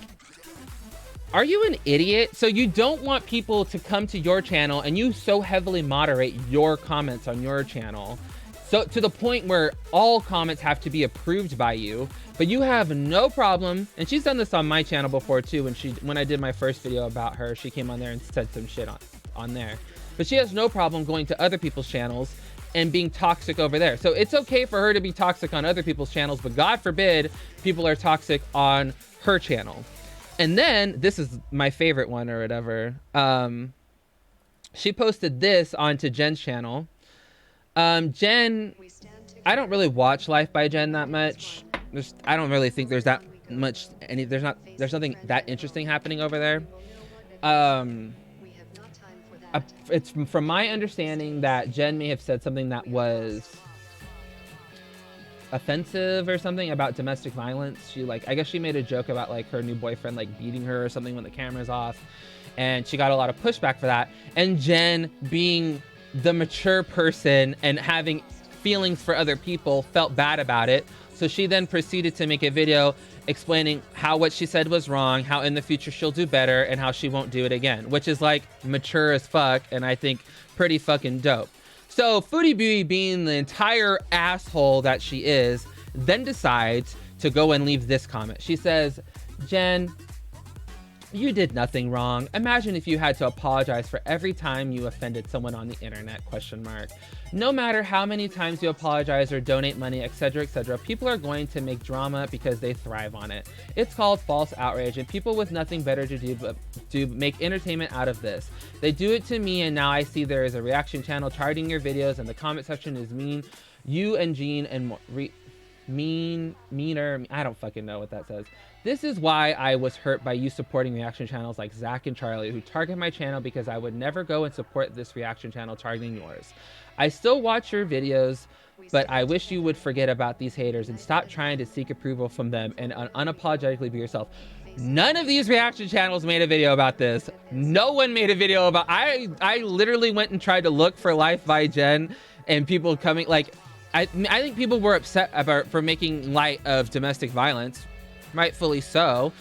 are you an idiot? So you don't want people to come to your channel, and you so heavily moderate your comments on your channel, so to the point where all comments have to be approved by you, but you have no problem. And she's done this on my channel before too. When I did my first video about her, she came on there and said some shit on there, but she has no problem going to other people's channels and being toxic over there. So it's okay for her to be toxic on other people's channels, but God forbid people are toxic on her channel. And then this is my favorite one or whatever. She posted this onto Jen's channel. Jen, I don't really watch Life by Jen that much. I don't really think there's that much there's nothing that interesting happening over there. It's from my understanding that Jen may have said something that was offensive or something about domestic violence. She I guess she made a joke about like her new boyfriend like beating her or something when the camera's off, and she got a lot of pushback for that. And Jen, being the mature person and having feelings for other people, felt bad about it. So she then proceeded to make a video explaining how what she said was wrong, how in the future she'll do better, and how she won't do it again, which is like mature as fuck, and I think pretty fucking dope. So Foodie Beauty, being the entire asshole that she is, then decides to go and leave this comment. She says, Jen, you did nothing wrong. Imagine if you had to apologize for every time you offended someone on the internet, ? No matter how many times you apologize or donate money, etc., people are going to make drama because they thrive on it. It's called false outrage, and people with nothing better to do but to make entertainment out of this. They do it to me, and now I see there is a reaction channel targeting your videos, and the comment section is mean. You and Gene and more. Meaner, I don't fucking know what that says. This is why I was hurt by you supporting reaction channels like Zach and Charlie, who target my channel, because I would never go and support this reaction channel targeting yours. I still watch your videos, but I wish you would forget about these haters and stop trying to seek approval from them and unapologetically be yourself. None of these reaction channels made a video about this. No one made a video about. I literally went and tried to look for Life by Jen, and people coming like. I think people were upset for making light of domestic violence, rightfully so.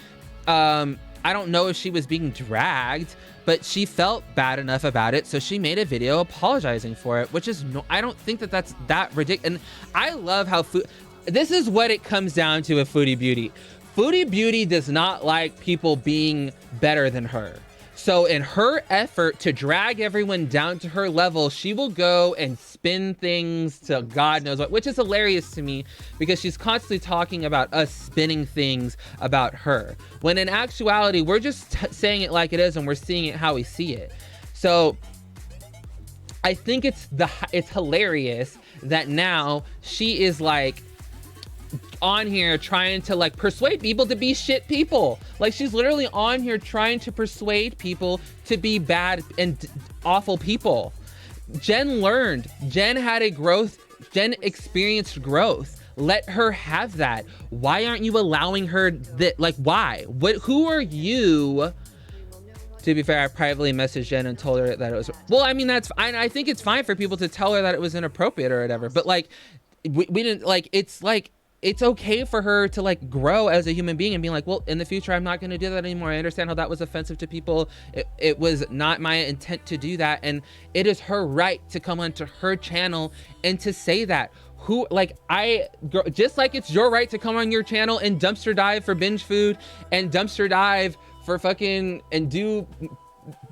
I don't know if she was being dragged, but she felt bad enough about it, so she made a video apologizing for it, which is I don't think that's that ridiculous. And I love how this is what it comes down to with Foodie Beauty. Foodie Beauty does not like people being better than her. So in her effort to drag everyone down to her level, she will go and spin things to God knows what, which is hilarious to me because she's constantly talking about us spinning things about her. When in actuality, we're just saying it like it is and we're seeing it how we see it. So I think it's hilarious that now she is like on here trying to like persuade people to be shit people. Like she's literally on here trying to persuade people to be bad and awful people. Jen learned. Jen had a growth. Jen experienced growth. Let her have that. Why aren't you allowing her that? Like, why? Who are you? To be fair, I privately messaged Jen and told her that it was, well, I mean, that's fine. I think it's fine for people to tell her that it was inappropriate or whatever, but like, we didn't it's okay for her to like grow as a human being and being like, well, in the future, I'm not going to do that anymore. I understand how that was offensive to people. It was not my intent to do that. And it is her right to come onto her channel and to say that. Just like it's your right to come on your channel and dumpster dive for binge food and dumpster dive for fucking and do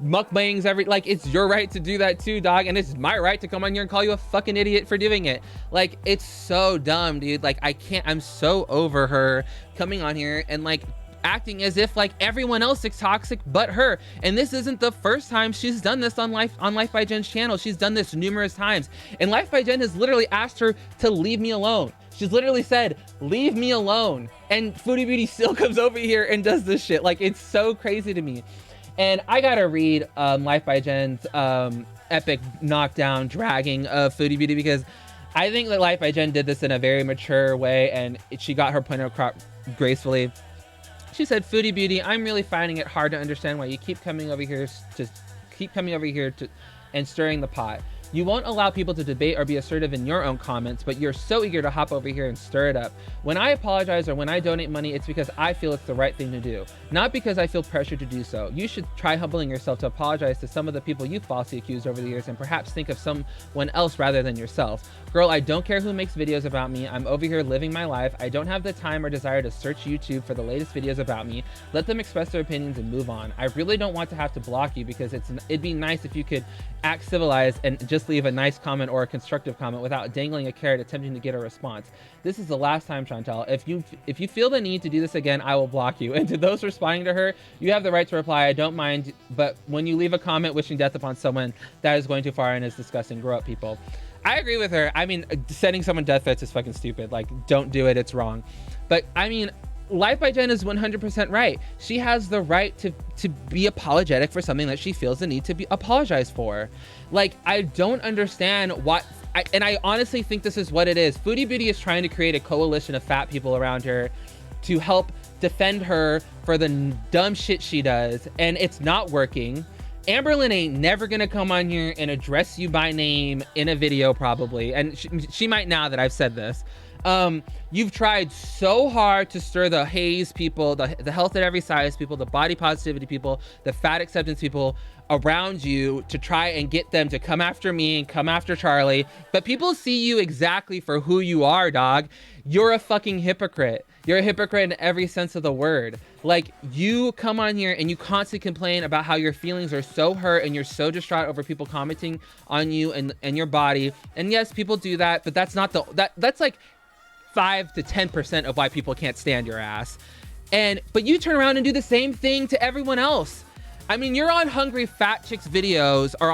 mukbangs it's your right to do that too, dog, and it's my right to come on here and call you a fucking idiot for doing it. Like, it's so dumb, dude. Like, I'm so over her coming on here and like acting as if like everyone else is toxic but her. And this isn't the first time she's done this on Life by Jen's channel. She's done this numerous times, and Life by Jen has literally asked her to leave me alone. She's literally said, leave me alone, and Foodie Beauty still comes over here and does this shit. Like, it's so crazy to me. And I gotta read Life by Jen's epic knockdown dragging of Foodie Beauty, because I think that Life by Jen did this in a very mature way and she got her point across gracefully. She said, Foodie Beauty, I'm really finding it hard to understand why you keep coming over here and stirring the pot. You won't allow people to debate or be assertive in your own comments, but you're so eager to hop over here and stir it up. When I apologize or when I donate money, it's because I feel it's the right thing to do, not because I feel pressured to do so. You should try humbling yourself to apologize to some of the people you falsely accused over the years and perhaps think of someone else rather than yourself. Girl, I don't care who makes videos about me. I'm over here living my life. I don't have the time or desire to search YouTube for the latest videos about me. Let them express their opinions and move on. I really don't want to have to block you because it'd be nice if you could act civilized and just leave a nice comment or a constructive comment without dangling a carrot attempting to get a response. This is the last time, Chantal. If you feel the need to do this again, I will block you. And to those responding to her, you have the right to reply, I don't mind, but when you leave a comment wishing death upon someone, that is going too far and is disgusting. Grow up, people. I agree with her. I mean, sending someone death threats is fucking stupid. Like, don't do it. It's wrong. But I mean, Life by Jen is 100% right. She has the right to be apologetic for something that she feels the need to be apologized for. Like, I don't understand what, and I honestly think this is what it is. Foodie Beauty is trying to create a coalition of fat people around her to help defend her for the dumb shit she does, and it's not working. Amberlynn ain't never gonna come on here and address you by name in a video, probably, and she might now that I've said this. You've tried so hard to stir the haze people, the health at every size people, the body positivity people, the fat acceptance people around you to try and get them to come after me and come after Charlie. But people see you exactly for who you are, dog. You're a fucking hypocrite. You're a hypocrite in every sense of the word. Like, you come on here and you constantly complain about how your feelings are so hurt and you're so distraught over people commenting on you and your body. And yes, people do that, but that's not that's like 5 to 10% of why people can't stand your ass. But you turn around and do the same thing to everyone else. I mean, you're on Hungry Fat Chick's videos or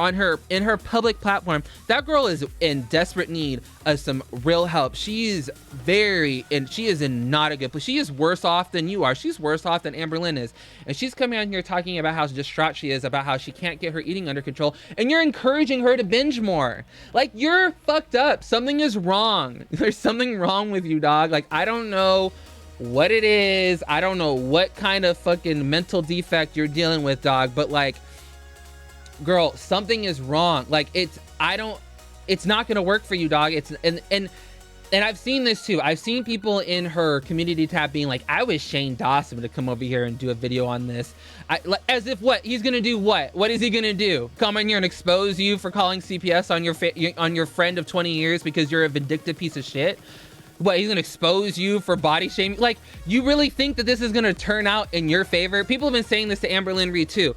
in her public platform. That girl is in desperate need of some real help. She is in not a good place. She is worse off than you are. She's worse off than Amberlynn is. And she's coming on here talking about how distraught she is, about how she can't get her eating under control. And you're encouraging her to binge more. Like, you're fucked up. Something is wrong. There's something wrong with you, dog. Like, I don't know what it is. I don't know what kind of fucking mental defect you're dealing with, dog, but like, girl, something is wrong. Like, it's not gonna work for you, dog. And I've seen this too. I've seen people in her community tab being like, I wish Shane Dawson would come over here and do a video on this. As if what? He's gonna do what? What is he gonna do? Come in here and expose you for calling CPS on your friend of 20 years because you're a vindictive piece of shit? What, he's gonna expose you for body shaming? Like, you really think that this is gonna turn out in your favor? People have been saying this to Amberlynn Reed too.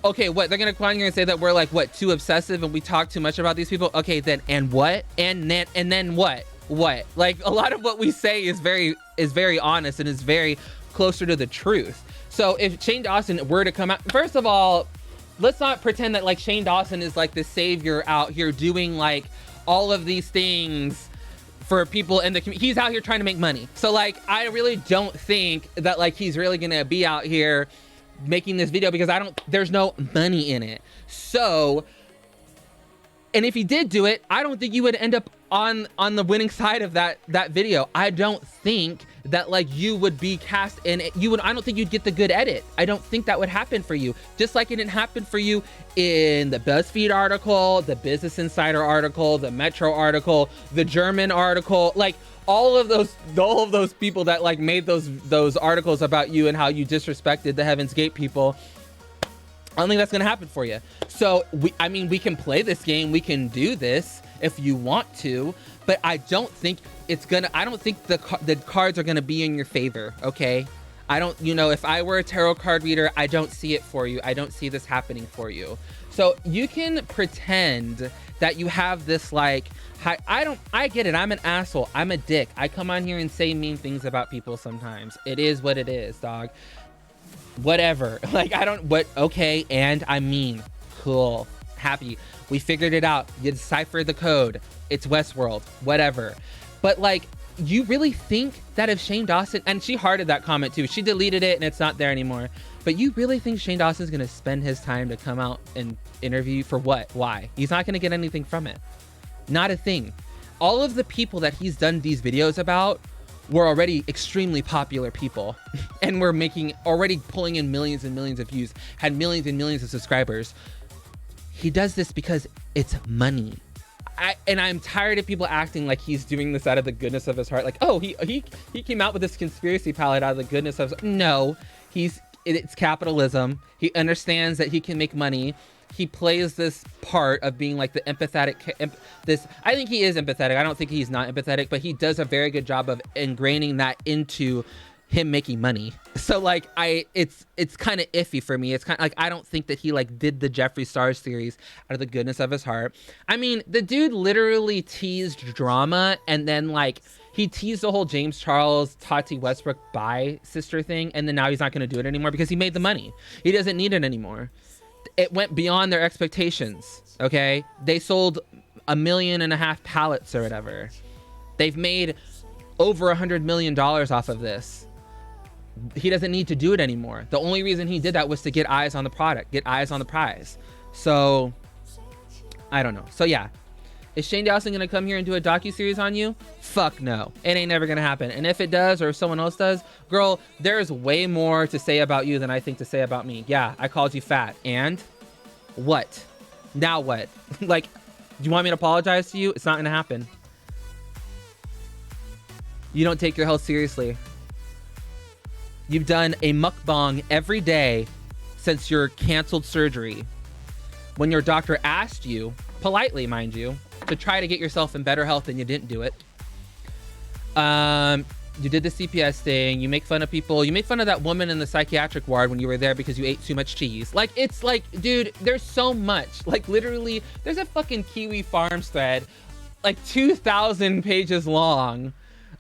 Okay, what, they're gonna come on here and say that we're like, what, too obsessive and we talk too much about these people? Okay, then, and what? And then what? What? Like, a lot of what we say is very honest and is very closer to the truth. So if Shane Dawson were to come out, first of all, let's not pretend that like Shane Dawson is like the savior out here doing like all of these things for people in the community. He's out here trying to make money. So like, I really don't think that like he's really gonna be out here making this video because there's no money in it. So, and if he did do it, I don't think you would end up on the winning side of that video. I don't think that like you would be cast in it. I don't think you'd get the good edit. I don't think that would happen for you. Just like it didn't happen for you in the BuzzFeed article, the Business Insider article, the Metro article, the German article, like all of those people that like made those articles about you and how you disrespected the Heaven's Gate people. I don't think that's gonna happen for you. So we can play this game, we can do this if you want to, but I don't think the cards are gonna be in your favor, okay? If I were a tarot card reader, I don't see it for you. I don't see this happening for you. So you can pretend that you have this like, I get it, I'm an asshole, I'm a dick. I come on here and say mean things about people sometimes. It is what it is, dog. Whatever. Like, okay, and I mean, cool, happy. We figured it out. You deciphered the code. It's Westworld, whatever. But like, you really think that if Shane Dawson, and she hearted that comment too, she deleted it and it's not there anymore. But you really think Shane Dawson's gonna spend his time to come out and interview you for what? Why? He's not gonna get anything from it. Not a thing. All of the people that he's done these videos about were already extremely popular people and were already pulling in millions and millions of views, had millions and millions of subscribers. He does this because it's money. I'm tired of people acting like he's doing this out of the goodness of his heart. Like, oh, he came out with this conspiracy palette out of the goodness of his... No, it's capitalism. He understands that he can make money. He plays this part of being like the empathetic, I think he is empathetic. I don't think he's not empathetic, but he does a very good job of ingraining that into him making money. So like, it's kind of iffy for me. It's kind of like, I don't think that he like did the Jeffree Star series out of the goodness of his heart. I mean, the dude literally teased drama, and then like, he teased the whole James Charles, Tati Westbrook bi sister thing, and then now he's not going to do it anymore because he made the money. He doesn't need it anymore. It went beyond their expectations, okay? They sold 1.5 million pallets or whatever. They've made over $100 million off of this. He doesn't need to do it anymore. The only reason he did that was to get eyes on the product, get eyes on the prize. So I don't know. So yeah, is Shane Dawson gonna come here and do a docuseries on you? Fuck no, it ain't never gonna happen. And if it does, or if someone else does, girl, there's way more to say about you than I think to say about me. Yeah, I called you fat, and what? Now what? Like, do you want me to apologize to you? It's not gonna happen. You don't take your health seriously. You've done a mukbang every day since your canceled surgery. When your doctor asked you, politely mind you, to try to get yourself in better health, and you didn't do it. You did the CPS thing. You make fun of people. You make fun of that woman in the psychiatric ward when you were there because you ate too much cheese. Like, it's like, dude, there's so much. Like, literally, there's a fucking Kiwi Farms thread, like 2,000 pages long,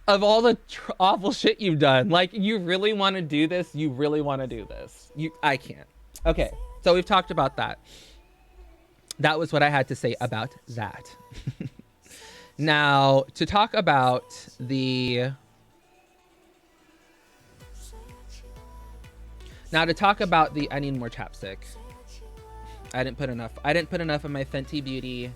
of all the awful shit you've done. Like, you really want to do this? You really want to do this? I can't. Okay, so we've talked about that. That was what I had to say about that. Now, to talk about the... I need more chapstick. I didn't put enough of my Fenty Beauty.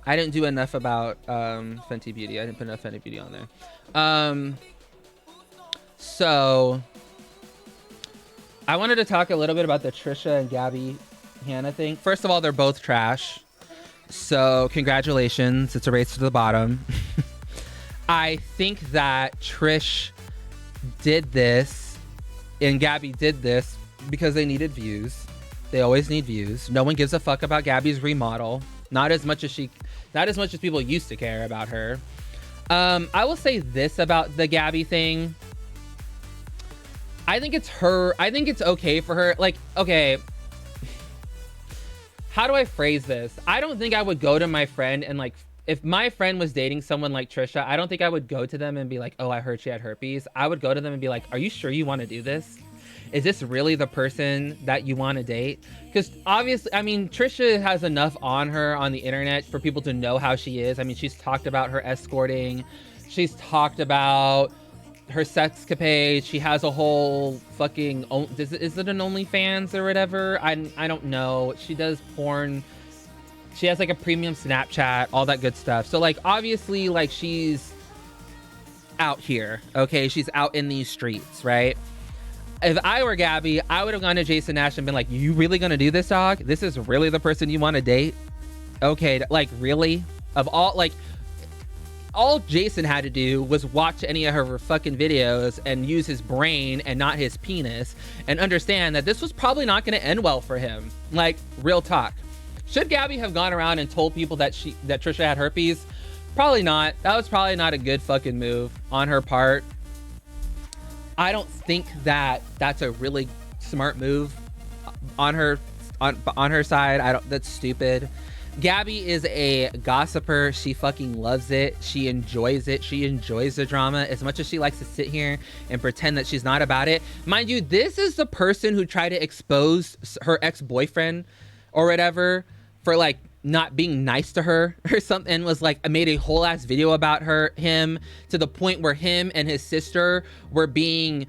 I didn't do enough about Fenty Beauty. I didn't put enough Fenty Beauty on there. So I wanted to talk a little bit about the Trisha and Gabbie Hanna thing. First of all, they're both trash. So congratulations. It's a race to the bottom. I think that Trish did this and Gabbie did this because they needed views. They always need views. No one gives a fuck about Gabbie's remodel. Not as much as people used to care about her. I will say this about the Gabbie thing. I think it's okay for her. Like, okay, how do I phrase this? I don't think I would go to my friend and, like, if my friend was dating someone like Trisha, I don't think I would go to them and be like, oh, I heard she had herpes. I would go to them and be like, are you sure you want to do this? Is this really the person that you want to date? Because obviously, I mean, Trisha has enough on her on the internet for people to know how she is. I mean, she's talked about her escorting. She's talked about her sexcapade. She has a whole fucking, is it an OnlyFans or whatever? I don't know. She does porn. She has like a premium Snapchat, all that good stuff. So like, obviously, like, she's out here, okay? She's out in these streets, right? If I were Gabbie, I would have gone to Jason Nash and been like, you really gonna do this, dog? This is really the person you want to date? Okay, like, really? Of all, like, all Jason had to do was watch any of her fucking videos and use his brain and not his penis and understand that this was probably not gonna end well for him. Like, real talk. Should Gabbie have gone around and told people that Trisha had herpes? Probably not. That was probably not a good fucking move on her part. I don't think that that's a really smart move on her side. That's stupid. Gabbie is a gossiper. She fucking loves it. She enjoys it. She enjoys the drama as much as she likes to sit here and pretend that she's not about it. Mind you, this is the person who tried to expose her ex-boyfriend or whatever for like not being nice to her or something, and was like, I made a whole ass video about him to the point where him and his sister were being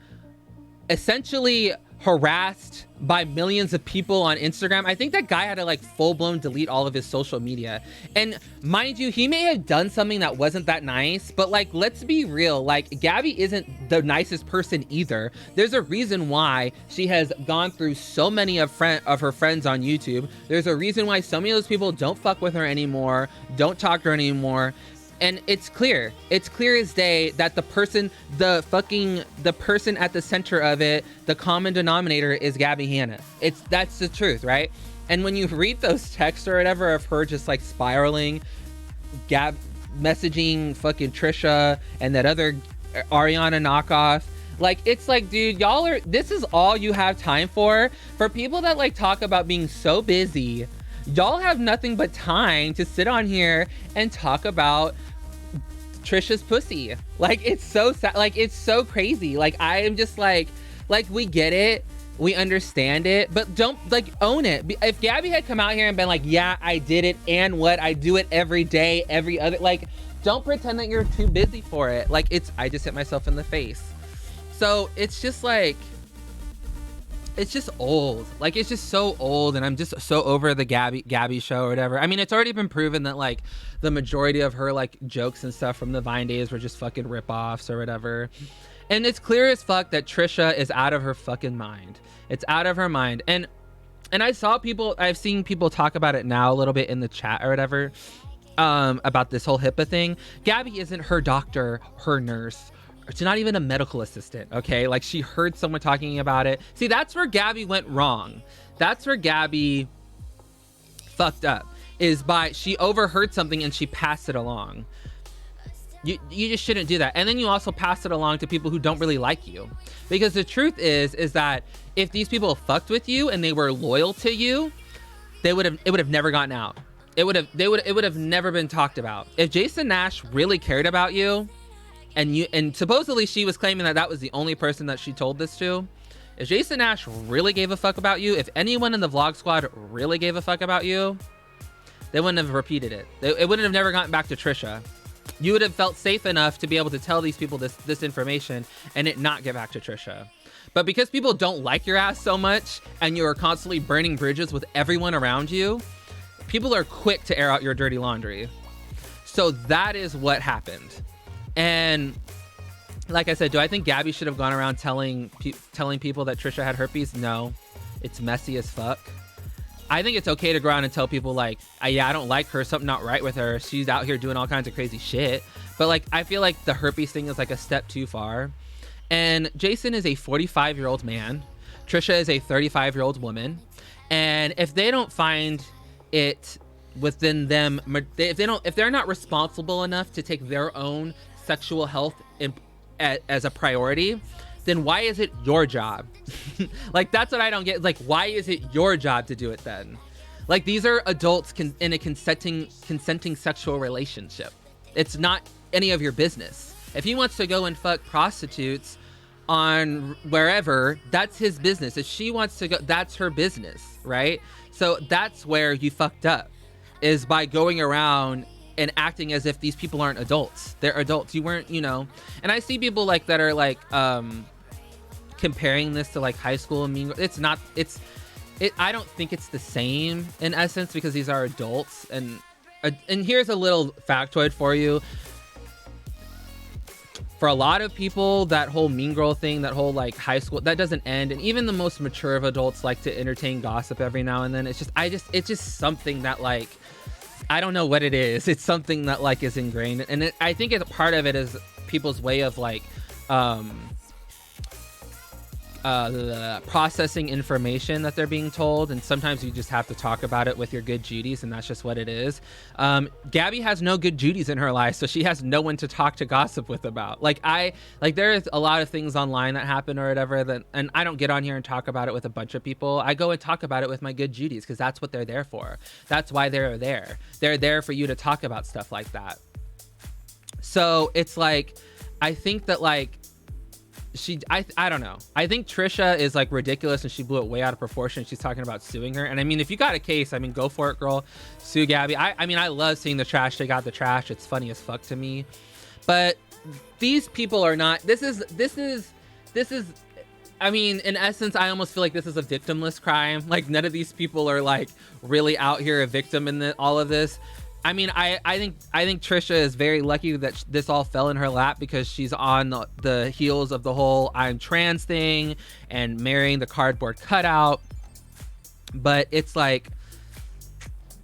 essentially harassed by millions of people on Instagram. I think that guy had to like full-blown delete all of his social media. And mind you, he may have done something that wasn't that nice, but like, let's be real, like, Gabbie isn't the nicest person either. There's a reason why she has gone through so many of her friends on YouTube. There's a reason why so many of those people don't fuck with her anymore, don't talk to her anymore. And it's clear as day that the person at the center of it, the common denominator, is Gabbie Hanna. That's the truth, right? And when you read those texts or whatever of her just like spiraling, messaging fucking Trisha and that other Ariana knockoff, like, it's like, dude, this is all you have time for people that like talk about being so busy. Y'all have nothing but time to sit on here and talk about Trisha's pussy. Like, it's so sad. Like, it's so crazy. Like, I am just like, we get it. We understand it, but don't like own it. If Gabbie had come out here and been like, yeah, I did it, and what, I do it every day, every other, like, don't pretend that you're too busy for it. Like, I just hit myself in the face. So it's just like, it's just old. Like, it's just so old, and I'm just so over the Gabbie show or whatever. I mean, it's already been proven that like the majority of her like jokes and stuff from the Vine days were just fucking ripoffs or whatever. And it's clear as fuck that Trisha is out of her fucking mind. It's out of her mind. And I've seen people talk about it now a little bit in the chat or whatever, about this whole HIPAA thing. Gabbie isn't her doctor, her nurse. She's not even a medical assistant, okay? Like, she heard someone talking about it. See, that's where Gabbie went wrong. That's where Gabbie fucked up, is by she overheard something and she passed it along. You just shouldn't do that. And then you also pass it along to people who don't really like you. Because the truth is that if these people fucked with you and they were loyal to you, it would have never gotten out. It would have never been talked about. If Jason Nash really cared about you, and supposedly she was claiming that was the only person that she told this to. If Jason Nash really gave a fuck about you, if anyone in the vlog squad really gave a fuck about you, they wouldn't have repeated it. It wouldn't have never gotten back to Trisha. You would have felt safe enough to be able to tell these people this information and it not get back to Trisha. But because people don't like your ass so much and you're constantly burning bridges with everyone around you, people are quick to air out your dirty laundry. So that is what happened. And like I said, do I think Gabbie should have gone around telling people that Trisha had herpes? No. It's messy as fuck. I think it's okay to go around and tell people like, yeah, I don't like her, something not right with her, she's out here doing all kinds of crazy shit. But like, I feel like the herpes thing is like a step too far. And Jason is a 45-year-old man. Trisha is a 35-year-old woman. And if they don't find it within them, if they're not responsible enough to take their own sexual health as a priority, then why is it your job? Like, that's what I don't get. Like, why is it your job to do it then? Like, these are adults in a consenting sexual relationship. It's not any of your business. If he wants to go and fuck prostitutes on wherever, that's his business. If she wants to go, that's her business, right? So that's where you fucked up, is by going around and acting as if these people aren't adults. They're adults. You weren't, and I see people like that are like comparing this to like high school and Mean Girls. It's not, I don't think it's the same in essence, because these are adults. And here's a little factoid for you. For a lot of people, that whole Mean Girl thing, that whole like high school, that doesn't end. And even the most mature of adults like to entertain gossip every now and then. It's just something that like, I don't know what it is. It's something that like is ingrained. And I think it's part of it is people's way of like, processing information that they're being told, and sometimes you just have to talk about it with your good Judies, and that's just what it is. Gabbie has no good Judies in her life, so she has no one to talk to gossip with about. There's a lot of things online that happen or whatever and I don't get on here and talk about it with a bunch of people. I go and talk about it with my good Judies, because that's what they're there for. That's why they're there. They're there for you to talk about stuff like that. So it's like, I think that like, I don't know. I think Trisha is like ridiculous, and she blew it way out of proportion. She's talking about suing her. And I mean, if you got a case, I mean, go for it, girl. Sue Gabbie. I mean, I love seeing the trash. They got the trash. It's funny as fuck to me. But these people are not, this is, I mean, in essence, I almost feel like this is a victimless crime. Like, none of these people are like really out here a victim in all of this. I mean, I think Trisha is very lucky that this all fell in her lap, because she's on the heels of the whole I'm trans thing and marrying the cardboard cutout. But it's like,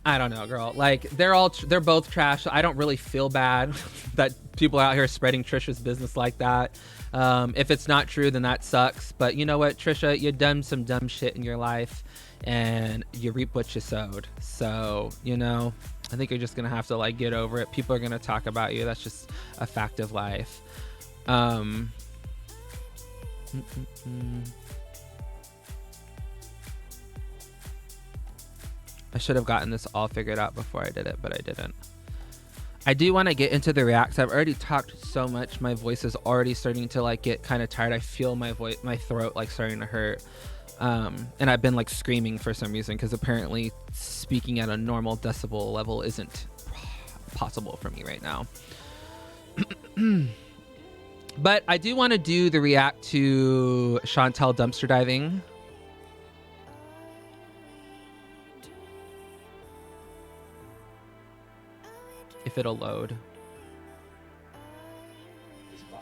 I don't know, girl. Like, they're both trash. I don't really feel bad that people are out here spreading Trisha's business like that. If it's not true, then that sucks. But you know what, Trisha, you done some dumb shit in your life, and you reap what you sowed. So, I think you're just gonna have to like get over it. People are gonna talk about you. That's just a fact of life. I should have gotten this all figured out before I did it, but I didn't. I do want to get into the reacts. I've already talked so much. My voice is already starting to like get kind of tired. I feel my throat like starting to hurt. And I've been like screaming for some reason because apparently speaking at a normal decibel level isn't possible for me right now. But I do want to do the react to Chantel dumpster diving. If it'll load.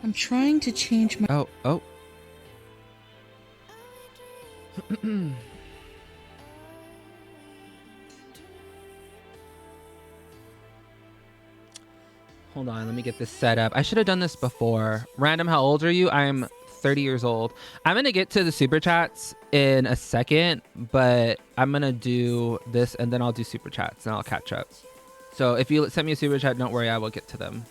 I'm trying to change my... Oh. Hold on, let me get this set up. I should have done this before. Random, how old are you? I'm 30 years old. I'm going to get to the super chats in a second, but I'm going to do this and then I'll do super chats and I'll catch up. So if you send me a super chat, don't worry, I will get to them.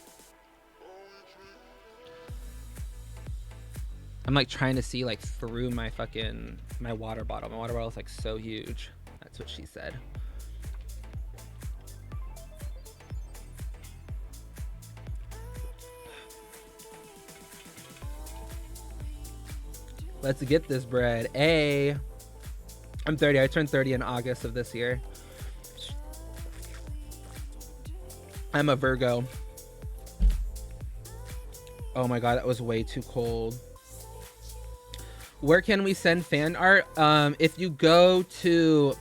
I'm like trying to see like through my water bottle. My water bottle is like so huge. That's what she said. Let's get this bread. I'm 30. I turned 30 in August of this year. I'm a Virgo. Oh my God, that was way too cold. Where can we send fan art? If you go to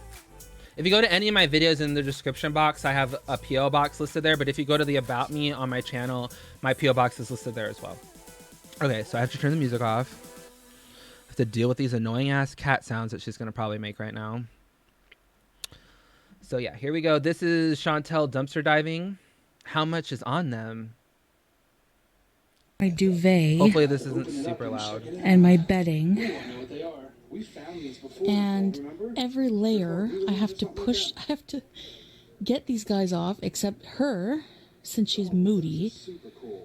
any of my videos in the description box, I have a PO box listed there. But if you go to the About Me on my channel, my PO box is listed there as well. Okay, so I have to turn the music off. I have to deal with these annoying ass cat sounds that she's gonna probably make right now. So yeah, here we go. This is Chantel dumpster diving. How much is on them? My duvet. Hopefully this isn't super loud. And my bedding. And every layer I have to get these guys off, except her, since she's moody.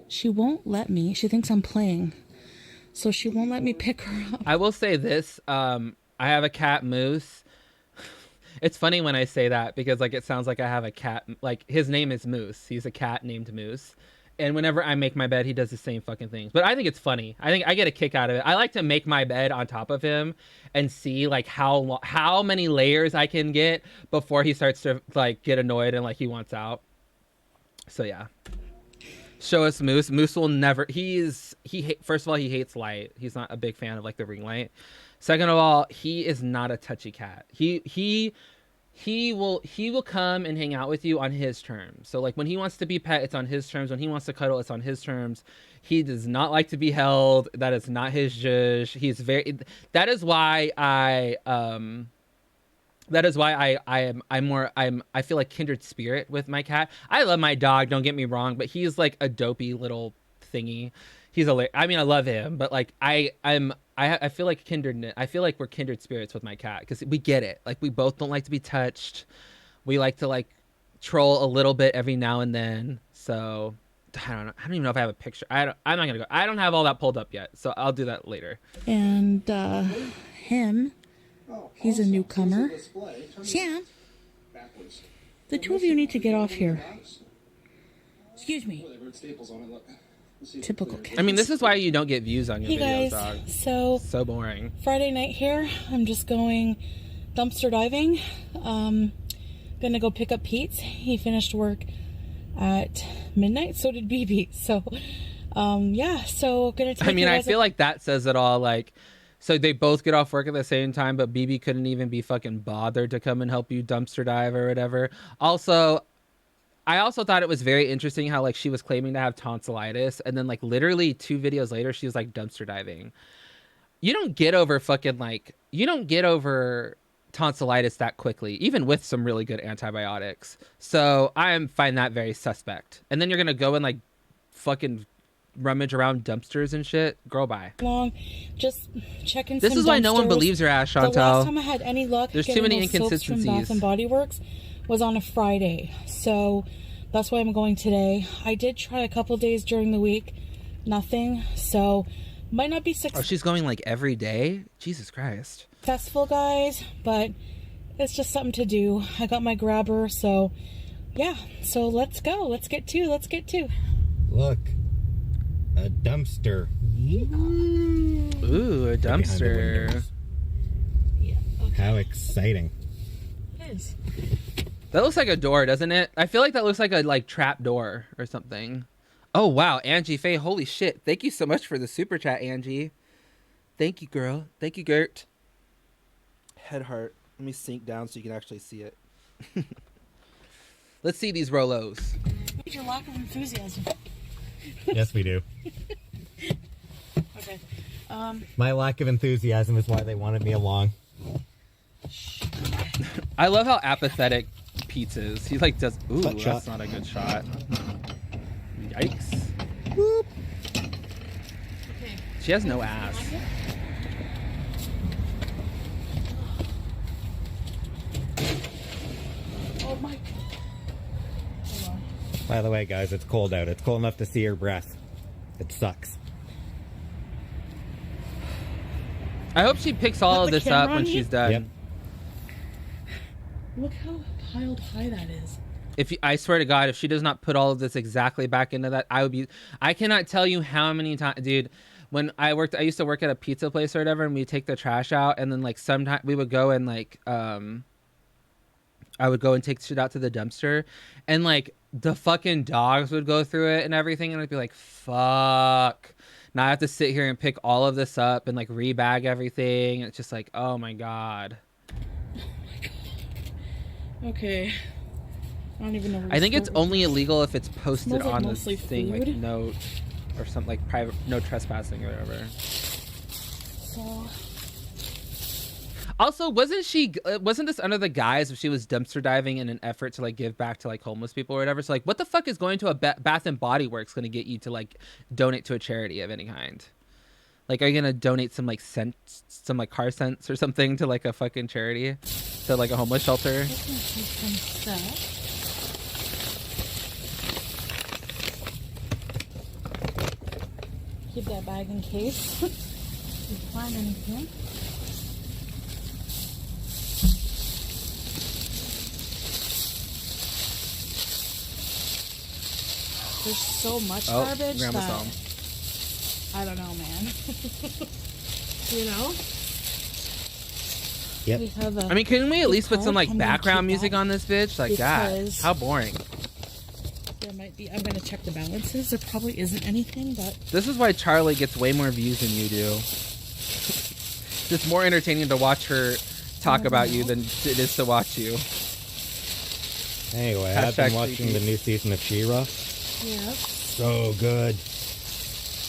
She won't let me. She thinks I'm playing. So she won't let me pick her up. I will say this. I have a cat, Moose. It's funny when I say that because like it sounds like I have a cat. Like his name is Moose. He's a cat named Moose. And whenever I make my bed, he does the same fucking things. But I think it's funny. I think I get a kick out of it. I like to make my bed on top of him and see like how many layers I can get before he starts to like get annoyed and like he wants out. So yeah. Show us Moose. Moose will never. First of all, he hates light. He's not a big fan of like the ring light. Second of all, he is not a touchy cat. He will come and hang out with you on his terms. So like when he wants to be pet, it's on his terms. When he wants to cuddle, it's on his terms. He does not like to be held. That is not his zhuzh. That is why I feel like kindred spirit with my cat. I love my dog, don't get me wrong, but he's like a dopey little thingy. I love him, but like I feel like we're kindred spirits with my cat because we get it. Like we both don't like to be touched. We like to like troll a little bit every now and then. So I don't know. I don't even know if I have a picture. I'm not gonna go. I don't have all that pulled up yet, so I'll do that later. And him, he's a newcomer. Sam, the two of you need to get off here. Excuse me. Typical cat. I mean, this is why you don't get views on your videos, guys, dog. So boring. Friday night here. I'm just going dumpster diving. Gonna go pick up Pete. He finished work at midnight. So did BB. So, yeah. So gonna take. I feel like that says it all. Like, so they both get off work at the same time, but BB couldn't even be fucking bothered to come and help you dumpster dive or whatever. Also, I also thought it was very interesting how like she was claiming to have tonsillitis and then like literally 2 videos later she was like dumpster diving. You don't get over tonsillitis that quickly, even with some really good antibiotics. So I find that very suspect. And then you're gonna go and like fucking rummage around dumpsters and shit. Girl, bye. Just checking. This is why no one believes your ass, Chantel. The last time I had any luck, there's too many inconsistencies. From Bath and Body Works was on a Friday, so that's why I'm going today. I did try a couple days during the week, nothing. So might not be successful. Oh, she's going like every day? Jesus Christ. Successful, guys, but it's just something to do. I got my grabber, so Yeah, so let's go. Let's get to. Look, a dumpster. Ooh, a dumpster. Yeah. Okay. How exciting. It is. That looks like a door, doesn't it? I feel like that looks like a trap door or something. Oh, wow. Angie Faye, holy shit. Thank you so much for the super chat, Angie. Thank you, girl. Thank you, Gert. Head heart. Let me sink down so you can actually see it. Let's see these Rolos. What's your lack of enthusiasm? Yes, we do. Okay. My lack of enthusiasm is why they wanted me along. I love how apathetic Pete is. He like does. Ooh, Butt that's shot. not a good shot. Yikes. Whoop. Okay. She has no ass. Oh my. Hold on. By the way, guys, it's cold out. It's cold enough to see your breath. It sucks. I hope she picks all Put of the this up camera when on she's you? done. Yep. Look how piled high that is. I swear to God, if she does not put all of this exactly back into that, I cannot tell you how many times, dude. When I used to work at a pizza place or whatever, and we take the trash out, and then like sometimes we would go and like, I would go and take shit out to the dumpster, and like the fucking dogs would go through it and everything, and I'd be like, fuck. Now I have to sit here and pick all of this up and like rebag everything. And it's just like, oh my God. Okay. I don't even know. I think it's only illegal if it's posted Smells like on the mostly thing, like food. note or something like private, no trespassing or whatever. So, Also, wasn't this under the guise of she was dumpster diving in an effort to like give back to like homeless people or whatever? So like, what the fuck is going to a Bath and Body Works going to get you to like donate to a charity of any kind? Like, are you going to donate some like scents, some like car scents or something to like a fucking charity, to like a homeless shelter? that's gonna take some stuff. Keep that bag in case you find anything. There's so much garbage Grandma's that home. I don't know, man. You know? Yep. We have a I mean, couldn't we at least put some like I'm gonna background keep music that on this bitch? Like, God, because- how boring. there might be. I'm gonna check the balances. There probably isn't anything, but This is why Charlie gets way more views than you do. It's more entertaining to watch her talk about you than it is to watch you. Anyway, I've been Hashtag watching creepy. the new season of She-Ra. yeah. So good.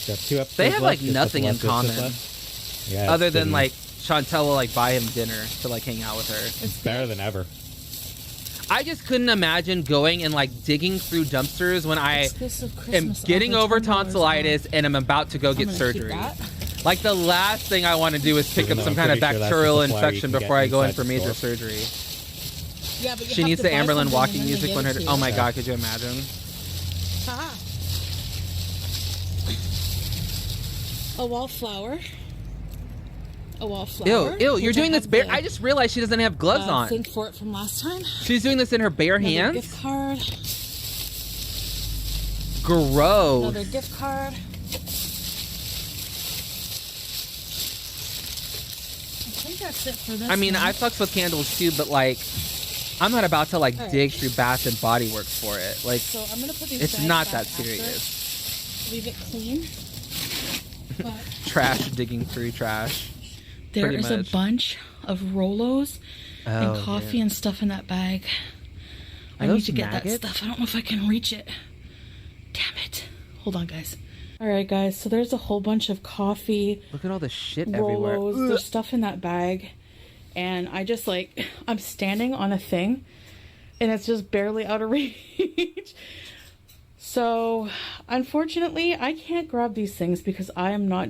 Got 2 episodes They have like left, just nothing a in couple episodes common, left. Yeah, other it's than been- like Chantel will like buy him dinner to like hang out with her. it's better than ever. I just couldn't imagine going and like digging through dumpsters when I Exclusive am Christmas getting offer, over $10 tonsillitis off. and I'm about to go I'm get gonna keep surgery. that. Like the last thing I want to do is pick Even up though some I'm kind of pretty sure that's bacterial the supplier you infection can get before I go in inside for the major store. surgery. Yeah, but you She have needs to the buy Amberlin something walking and then music they when give her. it to Oh you. my Yeah. God, could you imagine? Ah. A wallflower. A wallflower. Ew, you're which I doing this have bare. the, I just realized she doesn't have gloves on. Thing for it from last time. She's doing this in her bare Another hands. gift card. Gross. Another gift card. I think that's it for this. I mean, one. I fucks with candles too, but like, I'm not about to like All right. dig through Bath and Body Works for it. Like, So I'm gonna put these. it's bags not back that after. serious. Leave it clean. But Trash digging through trash. there Pretty is much. a bunch of Rolos and Oh, coffee man. and stuff in that bag. I Are need those to get maggots? that stuff. I don't know if I can reach it. Damn it. Hold on, guys. All right, guys. So there's a whole bunch of coffee, Look at all the shit everywhere. Rolos. Ugh. There's stuff in that bag. And I just like, I'm standing on a thing and it's just barely out of reach. So unfortunately, I can't grab these things because I am not,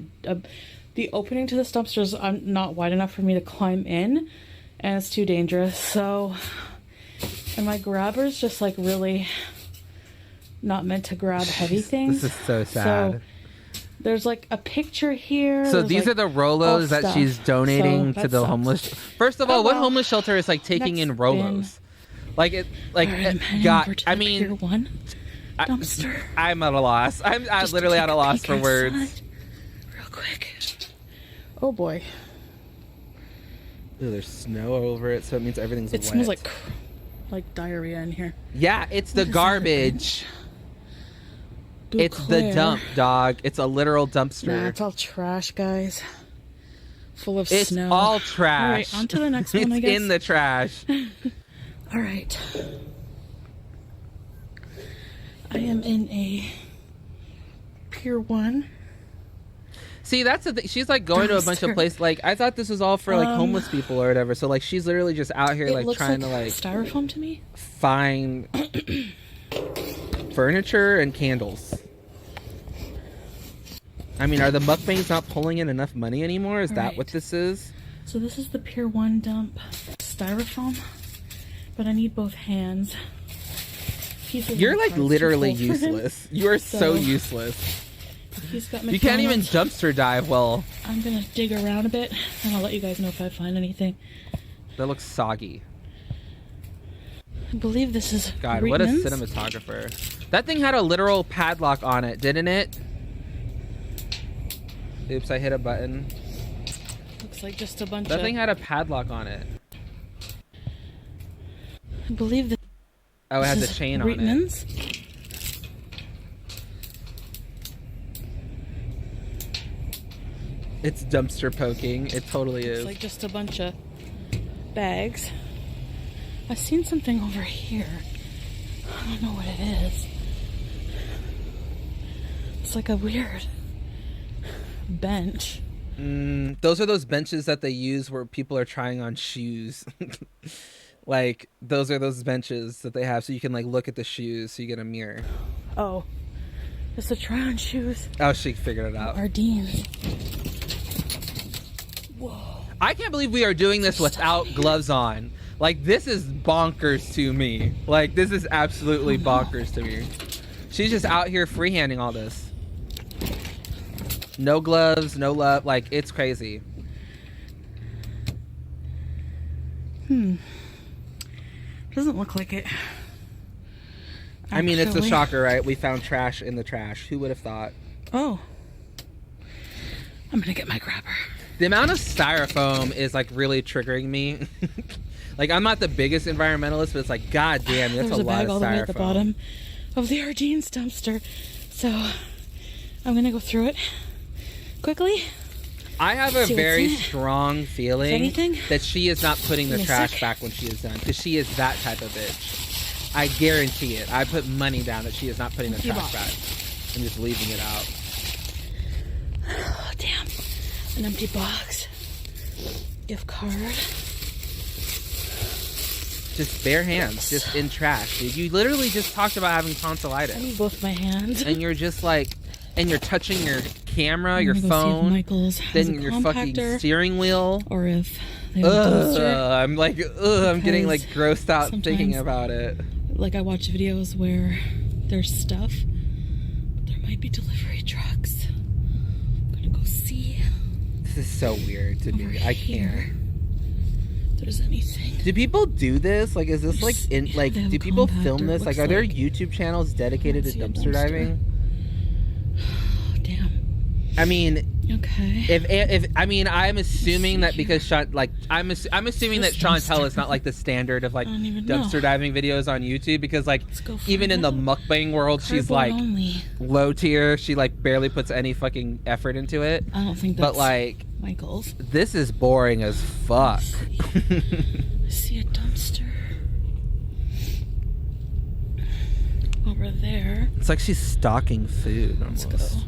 the opening to the dumpsters, I'm not wide enough for me to climb in and it's too dangerous. So, and my grabber's just like really not meant to grab heavy things. This is so sad. So there's like a picture here. So There's, these like, are the all Rolos that stuff. she's donating So to that the sucks. homeless. First of all, Oh, what well. homeless shelter is like taking Next in Rolos? Like it, like All right, I'm heading God. over to I the mean, Pier 1 dumpster. I'm at a loss. I'm Just to literally take at a a loss peek for words. outside real quick. Oh boy. Ooh, there's snow over it, so it means everything's wet. It smells like diarrhea in here. Yeah, it's the What is that, garbage. It's the Bouclair. dump, dog. It's a literal dumpster. Nah, it's all trash, guys. Full of It's snow. all trash. All right, on to the next one, I It's guess. in the trash. All right. I am in a Pier 1. See, that's the thing. She's like going to a bunch of Dumpster. places. Like, I thought this was all for like homeless people or whatever. So like, she's literally just out here It like looks trying like to like styrofoam to me. find furniture and candles. I mean, are the mukbangs not pulling in enough money anymore? Is that what this is? So this is the Pier 1 dump styrofoam, but I need both hands. You're like literally useless. You are so useless. He's got You can't even McDonald's. dumpster dive well. I'm gonna dig around a bit, and I'll let you guys know if I find anything. That looks soggy. I believe this is God, what a Reitman's. cinematographer. That thing had a literal padlock on it, didn't it? Oops, I hit a button. Looks like just a bunch That of. thing had a padlock on it. I believe that. Oh, it had the This is chain on it. Reitman's. It's dumpster poking. It totally It's is. like just a bunch of bags. I've seen something over here. I don't know what it is. It's like a weird bench. Those are those benches that they use where people are trying on shoes. Like, those are those benches that they have so you can, like, look at the shoes so you get a mirror. Oh, it's the try-on shoes. Oh, she figured it out. Our Dean's. Whoa. I can't believe we are doing this without gloves on. Like, this is bonkers to me. Like, this is absolutely bonkers to me. She's just out here freehanding all this. No gloves, no love. Like, it's crazy. Doesn't look like it. I mean, it's a Actually. shocker, right? We found trash in the trash. Who would have thought? Oh. I'm gonna get my grabber. The amount of styrofoam is, like, really triggering me. Like, I'm not the biggest environmentalist, but it's like, god damn, that's There's a a lot bag of all the way at the styrofoam. bottom of the Ardene's dumpster. So I'm gonna go through it quickly. I have a See what's very in it. strong feeling anything? that she is not putting the In a trash sec. back when she is done, because she is that type of bitch. I guarantee it. I put money down that she is not putting the Empty trash box. back and just leaving it out. Oh, damn. An empty box. Gift card. Just bare hands, just in trash, dude. You literally just talked about having I tonsillitis, need both my hands. and you're just like, and you're touching your camera, your I'm gonna go see if phone, Michael's has then a your fucking compactor, steering wheel. or if they have a dumpster. I'm like, I'm getting like grossed out thinking sometimes- about it. Like I watch videos where there's stuff, but there might be delivery trucks. I'm gonna go see This is so weird to me. over I here can't. if there's anything. Do people do this? Like, is this like in like? They have Do a people film compactor, this? Like, looks are there like. YouTube channels dedicated to I don't see a dumpster dumpster. diving? Oh, damn. I mean, Okay. if I mean, I'm assuming that because I'm assuming that This Chantel dumpster. is not like the standard of like I don't even know. dumpster diving videos on YouTube, because like Let's go even in find the out. mukbang world, she's Cardboard like only. low tier. She like barely puts any fucking effort into it. I don't think that's But like, Michael's. this is boring as fuck. I see a dumpster over there. It's like she's stocking food almost. Let's go.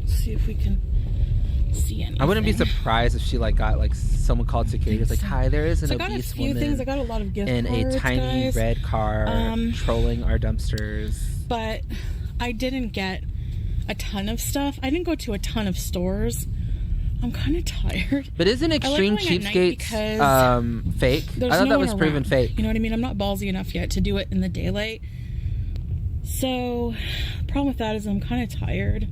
See if we can see anything. I wouldn't be surprised if she like got like someone called security. It's like, hi, there is an So I got a obese few woman things. I got a lot of gift in cards, a tiny guys, red car trolling our dumpsters. but I didn't get a ton of stuff. I didn't go to a ton of stores. I'm kind of tired. But isn't Extreme going at night Cheapskates because fake? There's I thought no that one was proven around. fake. You know what I mean? I'm not ballsy enough yet to do it in the daylight. So, the problem with that is I'm kind of tired.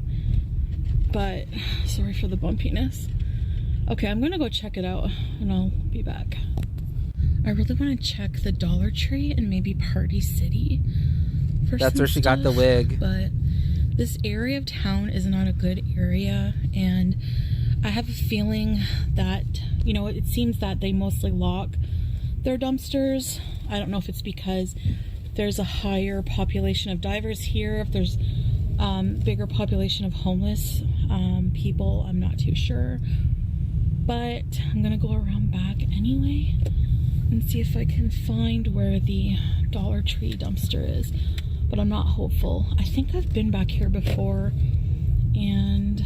But, sorry for the bumpiness. Okay, I'm gonna go check it out and I'll be back. I really want to check the Dollar Tree and maybe Party City for That's some where she got the stuff, wig. But this area of town is not a good area, and I have a feeling that, you know, it seems that they mostly lock their dumpsters. I don't know if it's because there's a higher population of divers here, if there's bigger population of homeless people, I'm not too sure. But I'm gonna go around back anyway and see if I can find where the Dollar Tree dumpster is. But I'm not hopeful. I think I've been back here before, and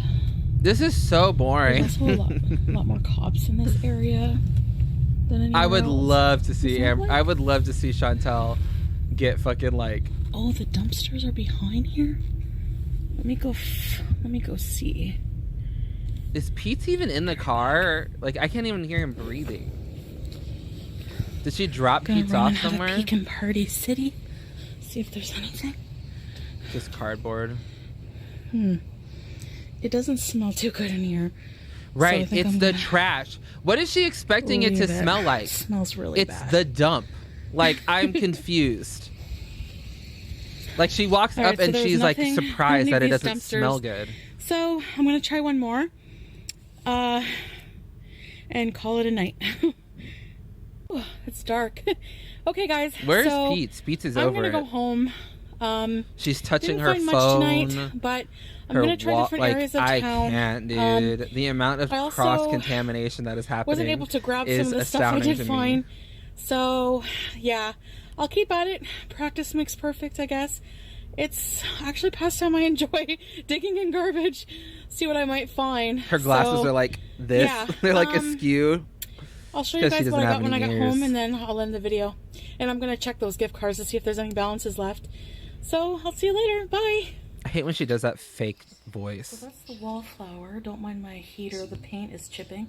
This is so boring. there's also a lot more cops in this area than anywhere I would else. love to see Like, I would love to see Chantel get fucking like. oh, the dumpsters are behind here. Let me go see. Is Pete even in the car? Like, I can't even hear him breathing. Did she drop Gonna Pete's run off and have somewhere? a peek in Party City. See if there's anything. Just cardboard. It doesn't smell too good in here. Right, I think it's I'm the gonna trash. What is she expecting it to leave it. smell like? It smells really It's bad. the dump. Like, I'm confused. Like, she walks All up right, so and there was she's like nothing in surprised any that of it these doesn't dumpsters. smell good. So I'm gonna try one more, and call it a night. Oh, it's dark. Okay, guys. Where's so Pete's? Pete's is I'm over gonna it. go home. She's touching Didn't her find phone. much tonight, but I'm her gonna try different like, areas of I town. can't, dude. The amount of I also cross contamination that is happening. Wasn't able to grab some is of the stuff I astounding did to find. me. So yeah, I'll keep at it. Practice makes perfect, I guess. It's actually pastime I enjoy, digging in garbage, see what I might find. Her glasses So, are like this. yeah, They're like askew. I'll show you Because she guys what doesn't I have got when I any got ears. home, and then I'll end the video. And I'm gonna check those gift cards to see if there's any balances left. So I'll see you later. Bye. I hate when she does that fake So voice. that's the wallflower. Don't mind my heater. The paint is chipping.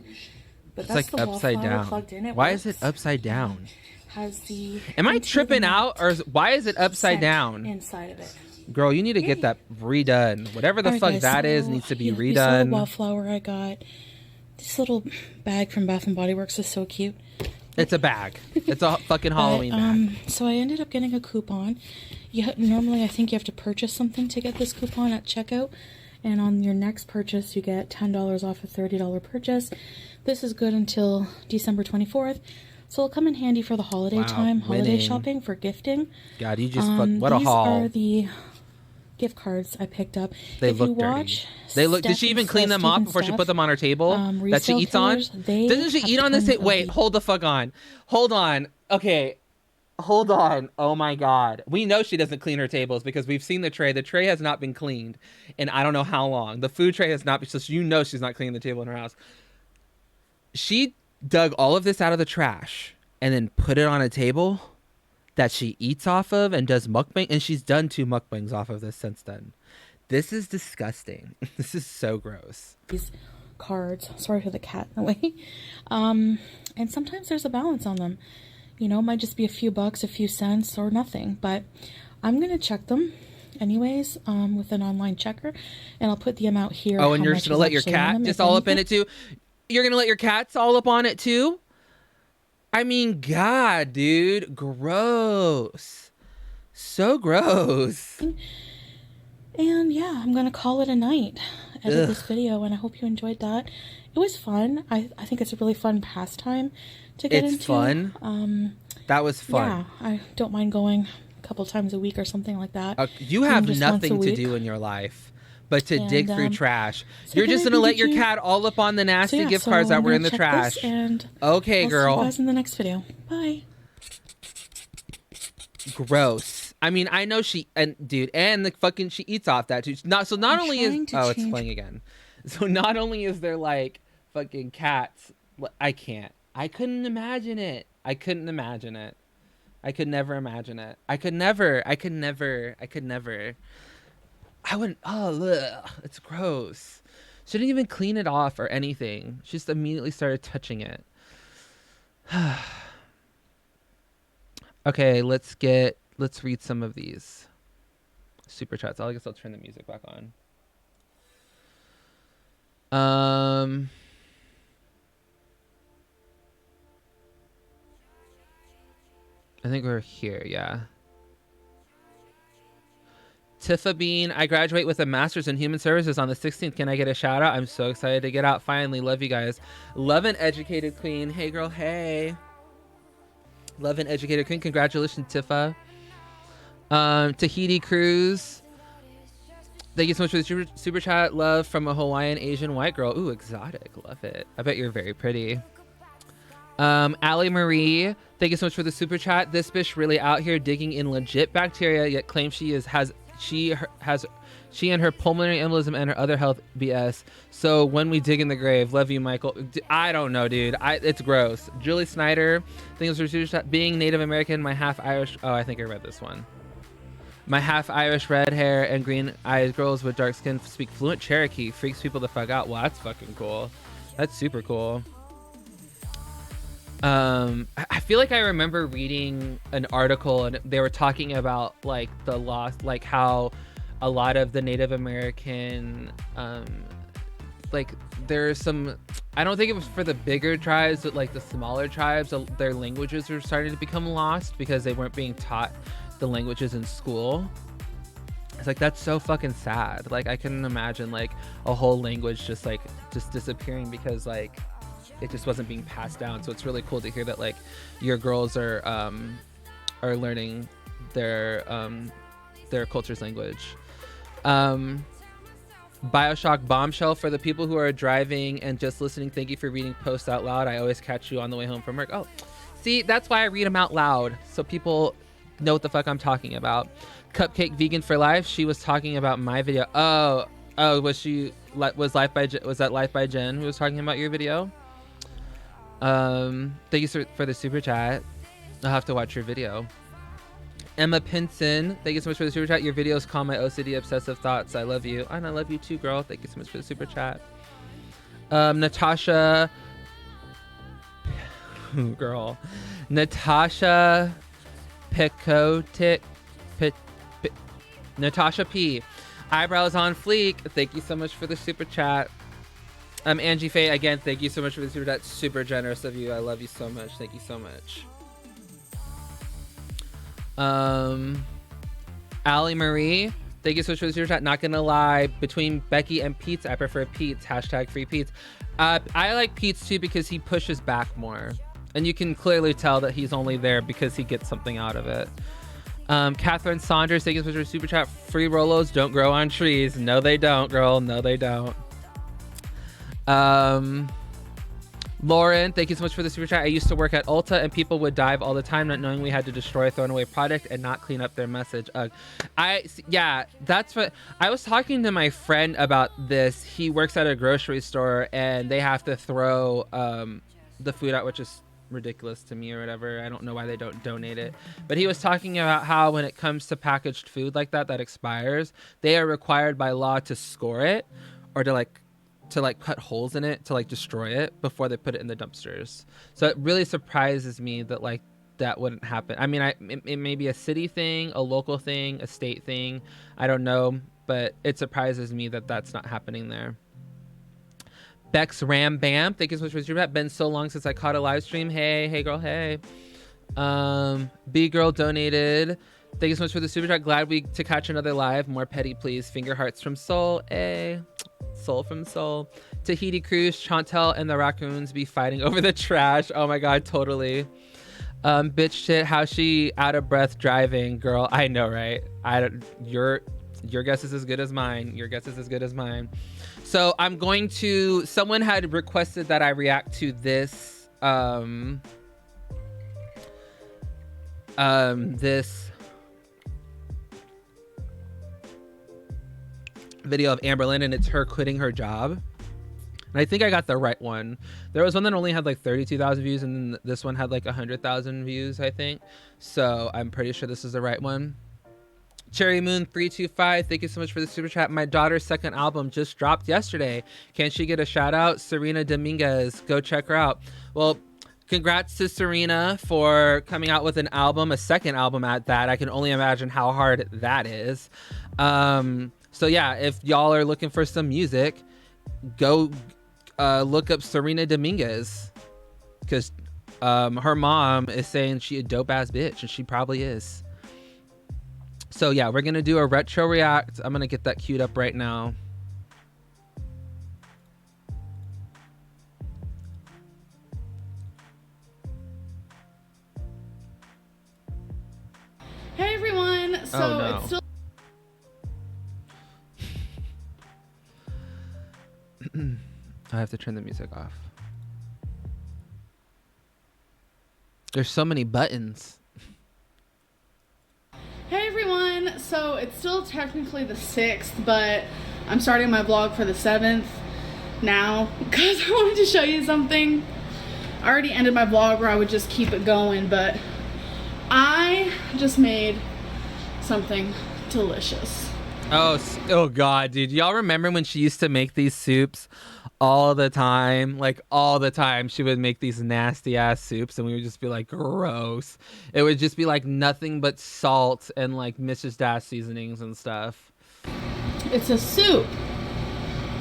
But It's that's like the upside wallflower down. plugged in. It Why is it works. upside down? Has the Am I into the tripping out, or why is it upside scent down? inside of it? Girl, you need to get that redone. Whatever the Alright, fuck guys, that is so, needs to be yeah, This redone. little wallflower I got. This little bag from Bath and Body Works is so cute. It's a bag. It's a fucking Halloween bag. So I ended up getting a coupon. Normally I think you have to purchase something to get this coupon at checkout. And on your next purchase, you get $10 off a $30 purchase. This is good until December 24th. So it'll come in handy for the holiday time, holiday winning. shopping, for gifting. God, you just what a These haul. are the gift cards I picked up. They If look you dirty. watch They look. Did Steph she and even clean them Steve off and before she Steph, put them on her table that she resale eats on? pillars, they Doesn't she have eat on this? tons of Wait, these. hold the fuck on. Hold on. Okay. Hold on. Oh my God. We know she doesn't clean her tables because we've seen the tray. The tray has not been cleaned in I don't know how long. The food tray has not been, so you know she's not cleaning the table in her house. She dug all of this out of the trash and then put it on a table that she eats off of and does mukbang. And she's done 2 mukbangs off of this since then. This is disgusting. This is so gross. These cards. Sorry for the cat in the way. And sometimes there's a balance on them. You know, it might just be a few bucks, a few cents, or nothing. But I'm going to check them anyways with an online checker. And I'll put the amount here. Oh, and how you're much just going to is let your actually in cat them, just if all up in anything. it too? You're going to let your cats all up on it too? I mean, God, dude. Gross. So gross. And yeah, I'm going to call it a night. Edit this video, and I hope you enjoyed that. It was fun. I think it's a really fun pastime to get into. It's fun. That was fun. Yeah, I don't mind going a couple times a week or something like that. You have Even just once nothing a to week. do in your life but to And, dig through trash. so You're then just I going to let think your you- cat all up on the nasty yeah, gift so cards that I'm were gonna in the check trash. this, and Okay, I'll girl. see you guys in the next video. Bye. Gross. I mean, I know she and dude, and the fucking she eats off that too. Not I'm only trying is to it's change- playing again. So not only is there like fucking cats, I can't. I couldn't imagine it. I couldn't imagine it. I could never imagine it. I could never. I wouldn't. Oh, ugh, it's gross. She didn't even clean it off or anything. She just immediately started touching it. Okay, let's read some of these super chats. I guess I'll turn the music back on. I think we're here, yeah. Tifa Bean, I graduate with a master's in human services on the 16th. Can I get a shout out? I'm so excited to get out finally. Love you guys. Love an educated queen. Hey girl, hey. Love an educated queen. Congratulations, Tifa. Tahiti Cruz. Thank you so much for the super chat. Love from a Hawaiian Asian white girl. Ooh, exotic. Love it. I bet you're very pretty. Allie Marie, thank you so much for the super chat. This bitch really out here digging in legit bacteria, yet claims she and her pulmonary embolism and her other health BS. So when we dig in the grave, love you, Michael. I don't know, dude. It's gross. Julie Snyder, thank you so much for the super chat. Being Native American, my half Irish. Oh, I think I read this one. My half Irish red hair and green eyes girls with dark skin speak fluent Cherokee. Freaks people the fuck out. Wow, that's fucking cool. That's super cool. I feel like I remember reading an article and they were talking about like the loss, like how a lot of the Native American, like there's some, I don't think it was for the bigger tribes, but like the smaller tribes, their languages were starting to become lost because they weren't being taught the languages in school. It's like, that's so fucking sad. Like I couldn't imagine like a whole language just disappearing because like it just wasn't being passed down. So it's really cool to hear that like your girls are learning their culture's language. Bioshock Bombshell, for the people who are driving and just listening, thank you for reading posts out loud. I always catch you on the way home from work. Oh, see, that's why I read them out loud so people know what the fuck I'm talking about. Cupcake Vegan for Life, she was talking about my video. Oh, was that Life by Jen who was talking about your video? Thank you for the super chat. I'll have to watch your video. Emma Pinson, thank you so much for the super chat. Your videos calm my OCD obsessive thoughts. I love you. And I love you too, girl. Thank you so much for the super chat. Natasha Pekotic, Natasha P. Eyebrows on fleek. Thank you so much for the super chat. Angie Faye, again, thank you so much for the super chat. Super generous of you. I love you so much. Thank you so much. Allie Marie, thank you so much for the super chat. Not gonna lie, between Becky and Pete's, I prefer Pete's. Hashtag free Pete's. I like Pete's too because he pushes back more. And you can clearly tell that he's only there because he gets something out of it. Catherine Saunders, thank you so much for the super chat. Free Rolos don't grow on trees. No, they don't, girl. No, they don't. Lauren, thank you so much for the super chat. I used to work at Ulta and people would dive all the time not knowing we had to destroy a thrown away product and not clean up their message. That's what I was talking to my friend about this. He works at a grocery store and they have to throw the food out, which is ridiculous to me or whatever. I don't know why they don't donate it, but he was talking about how when it comes to packaged food like that expires, they are required by law to score it or to cut holes in it to destroy it before they put it in the dumpsters. So it really surprises me that that wouldn't happen. I mean, it may be a city thing, a local thing, a state thing, I don't know, but it surprises me that that's not happening there. Bex Ram Bam, thank you so much for your chat. Been so long since I caught a live stream. Hey girl, hey. B Girl donated. Thank you so much for the super chat. Glad to catch another live. More petty, please. Finger hearts from Soul. Hey. Soul from Soul. Tahiti Cruise, Chantel and the raccoons be fighting over the trash. Oh my god, totally. Bitch shit, how she out of breath driving, girl. I know, right? Your guess is as good as mine. Your guess is as good as mine. So I'm going to, someone had requested that I react to this this video of Amberlynn, and it's her quitting her job. And I think I got the right one. There was one that only had 32,000 views, and then this one had 100,000 views, I think. So I'm pretty sure this is the right one. Cherry Moon 325, thank you so much for the super chat. My daughter's second album just dropped yesterday. Can she get a shout out? Serena Dominguez, go check her out. Well, congrats to Serena for coming out with an album, a second album at that. I can only imagine how hard that is. So yeah, if y'all are looking for some music, go look up Serena Dominguez, because her mom is saying she a dope ass bitch, and she probably is. So yeah, we're gonna do a retro react. I'm gonna get that queued up right now. Hey everyone, so Oh, no. it's still I have to turn the music off. There's so many buttons. Hey everyone, so it's still technically the 6th, but I'm starting my vlog for the 7th now because I wanted to show you something. I already ended my vlog where I would just keep it going, but I just made something delicious. Oh god, dude. Y'all remember when she used to make these soups all the time? Like all the time she would make these nasty ass soups and we would just be like, gross. It would just be like nothing but salt and like Mrs. Dash seasonings and stuff. It's a soup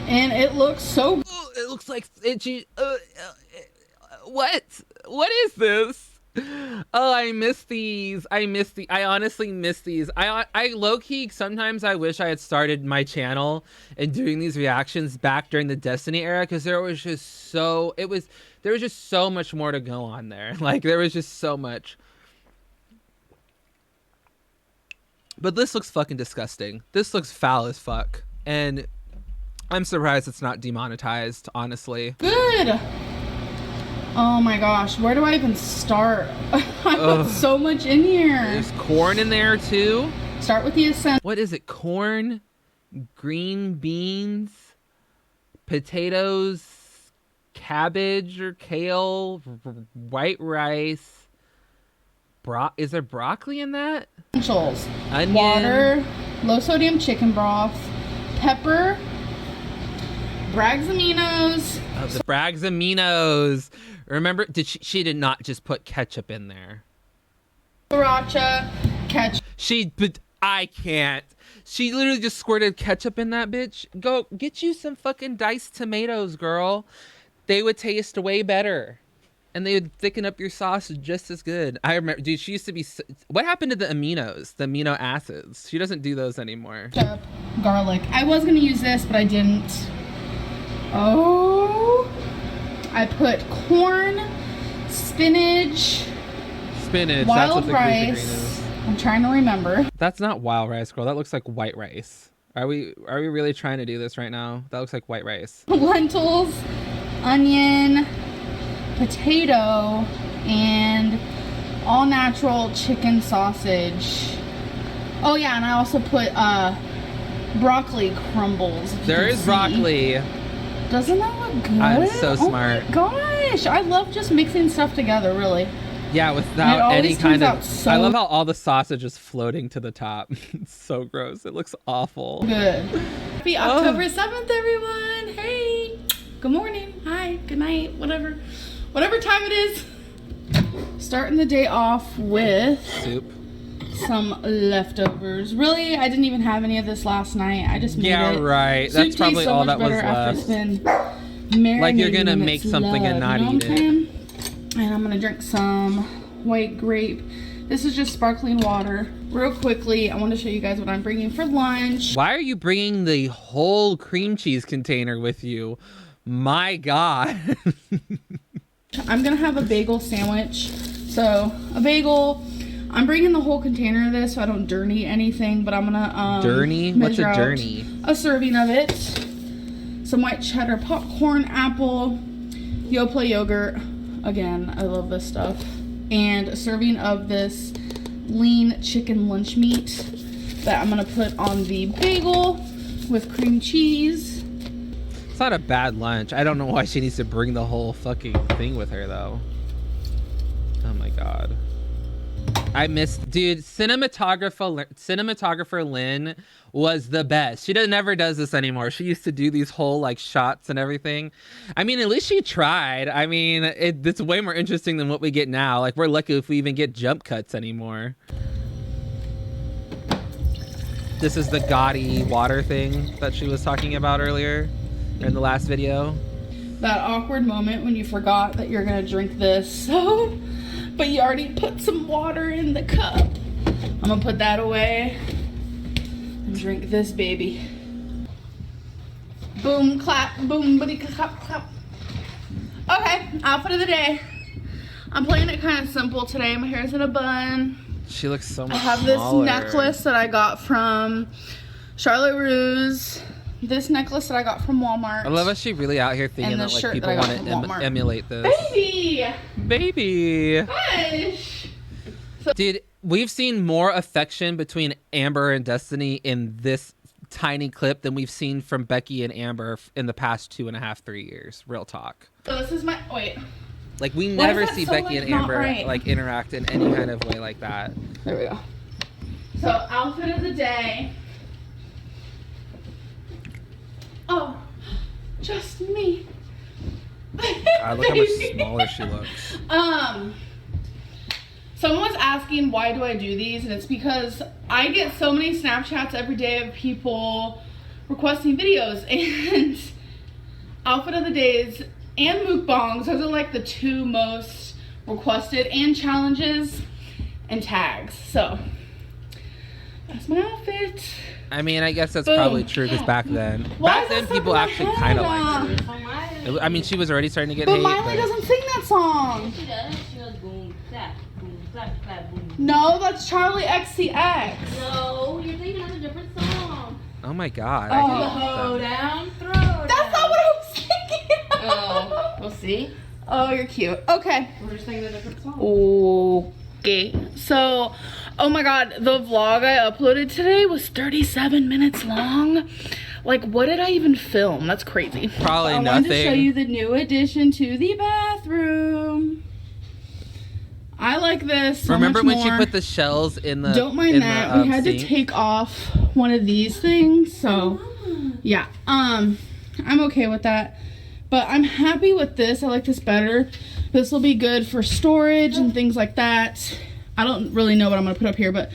and it looks so good. It looks like itchy. What is this? Oh, I miss these. I honestly miss these. I low-key, sometimes I wish I had started my channel and doing these reactions back during the Destiny era, because there was just so much more to go on there. Like there was just so much. But this looks fucking disgusting. This looks foul as fuck. And I'm surprised it's not demonetized, honestly. Good. Oh my gosh, where do I even start? I put so much in here. There's corn in there too. Start with the essential. What is it? Corn, green beans, potatoes, cabbage or kale, white rice. Is there broccoli in that? Essentials. Onion. Water, low sodium chicken broth, pepper, Bragg's aminos. Oh, the Bragg's aminos. Remember, she did not just put ketchup in there. Sriracha, ketchup. But I can't. She literally just squirted ketchup in that bitch. Go get you some fucking diced tomatoes, girl. They would taste way better. And they would thicken up your sauce just as good. I remember, dude, she used to be... What happened to the aminos? The amino acids? She doesn't do those anymore. Ketchup, garlic. I was going to use this, but I didn't. Oh, I put corn, spinach, wild rice. I'm trying to remember. That's not wild rice, girl. That looks like white rice. Are we really trying to do this right now? That looks like white rice. Lentils, onion, potato, and all natural chicken sausage. Oh yeah, and I also put broccoli crumbles. There is broccoli. Doesn't that look good? I'm so smart. Oh my gosh, I love just mixing stuff together, really. Yeah, without any kind of... So I love how all the sausage is floating to the top. It's so gross. It looks awful. Good. Happy October 7th, everyone. Hey, good morning. Hi, good night, whatever time it is. Starting the day off with soup. Some leftovers. Really, I didn't even have any of this last night. I just made it. Yeah, right. That's probably all that was left. Like you're gonna make something and not eat it. And I'm gonna drink some white grape. This is just sparkling water. Real quickly, I want to show you guys what I'm bringing for lunch. Why are you bringing the whole cream cheese container with you? My God. I'm gonna have a bagel sandwich. So a bagel. I'm bringing the whole container of this so I don't dirty anything, but I'm gonna dirty? What's a dirty? A serving of it. Some white cheddar popcorn, apple, Yoplait yogurt. Again, I love this stuff. And a serving of this lean chicken lunch meat that I'm gonna put on the bagel with cream cheese. It's not a bad lunch. I don't know why she needs to bring the whole fucking thing with her though. Oh my God. I missed, dude, cinematographer Lynn was the best. She never does this anymore. She used to do these whole like shots and everything. I mean, at least she tried. I mean, it's way more interesting than what we get now. Like we're lucky if we even get jump cuts anymore. This is the gaudy water thing that she was talking about earlier in the last video. That awkward moment when you forgot that you're gonna drink this, but you already put some water in the cup. I'm gonna put that away and drink this baby. Boom, clap, boom, buddy, clap, clap. Okay, outfit of the day. I'm playing it kind of simple today. My hair's in a bun. She looks so much I have this smaller. necklace that I got from Charlotte Russe. This necklace that I got from Walmart. I love how she really out here thinking And the that like shirt people that I got want from to Walmart. emulate this. Baby! Hush! Dude, we've seen more affection between Amber and Destiny in this tiny clip than we've seen from Becky and Amber in the past 2.5, 3 years. Real talk. So this is my, wait. Like, we Why is never that see so, Becky like, and not Amber right? like interact in any kind of way like that. There we go. So, outfit of the day. Oh, just me. God, look how much smaller she looks. Someone was asking why do I do these, and it's because I get so many Snapchats every day of people requesting videos, and outfit of the days and mukbangs, those are like the two most requested, and challenges and tags. So that's my outfit. I mean, I guess that's Boom. probably true because back then, Why back is that then stuck people in my actually head? kind of liked her. I mean, she was already starting to get But hate. Miley doesn't sing that song. She does. She goes boom, clap, clap, boom. No, that's Charlie XCX. No, you're thinking of a different song. Oh my God. Oh. I hate Throw them. down, throw down. That's not what I was thinking. Oh, we'll see. Oh, you're cute. Okay. We're just singing a different song. Okay. So, oh my God, the vlog I uploaded today was 37 minutes long. Like, what did I even film? That's crazy. Probably I nothing. wanted to show you the new addition to the bathroom. I like this so Remember much when more. she put the shells in the? Don't mind in that. The, We had sink? to take off one of these things, so yeah. I'm okay with that. But I'm happy with this. I like this better. This will be good for storage and things like that. I don't really know what I'm gonna put up here, but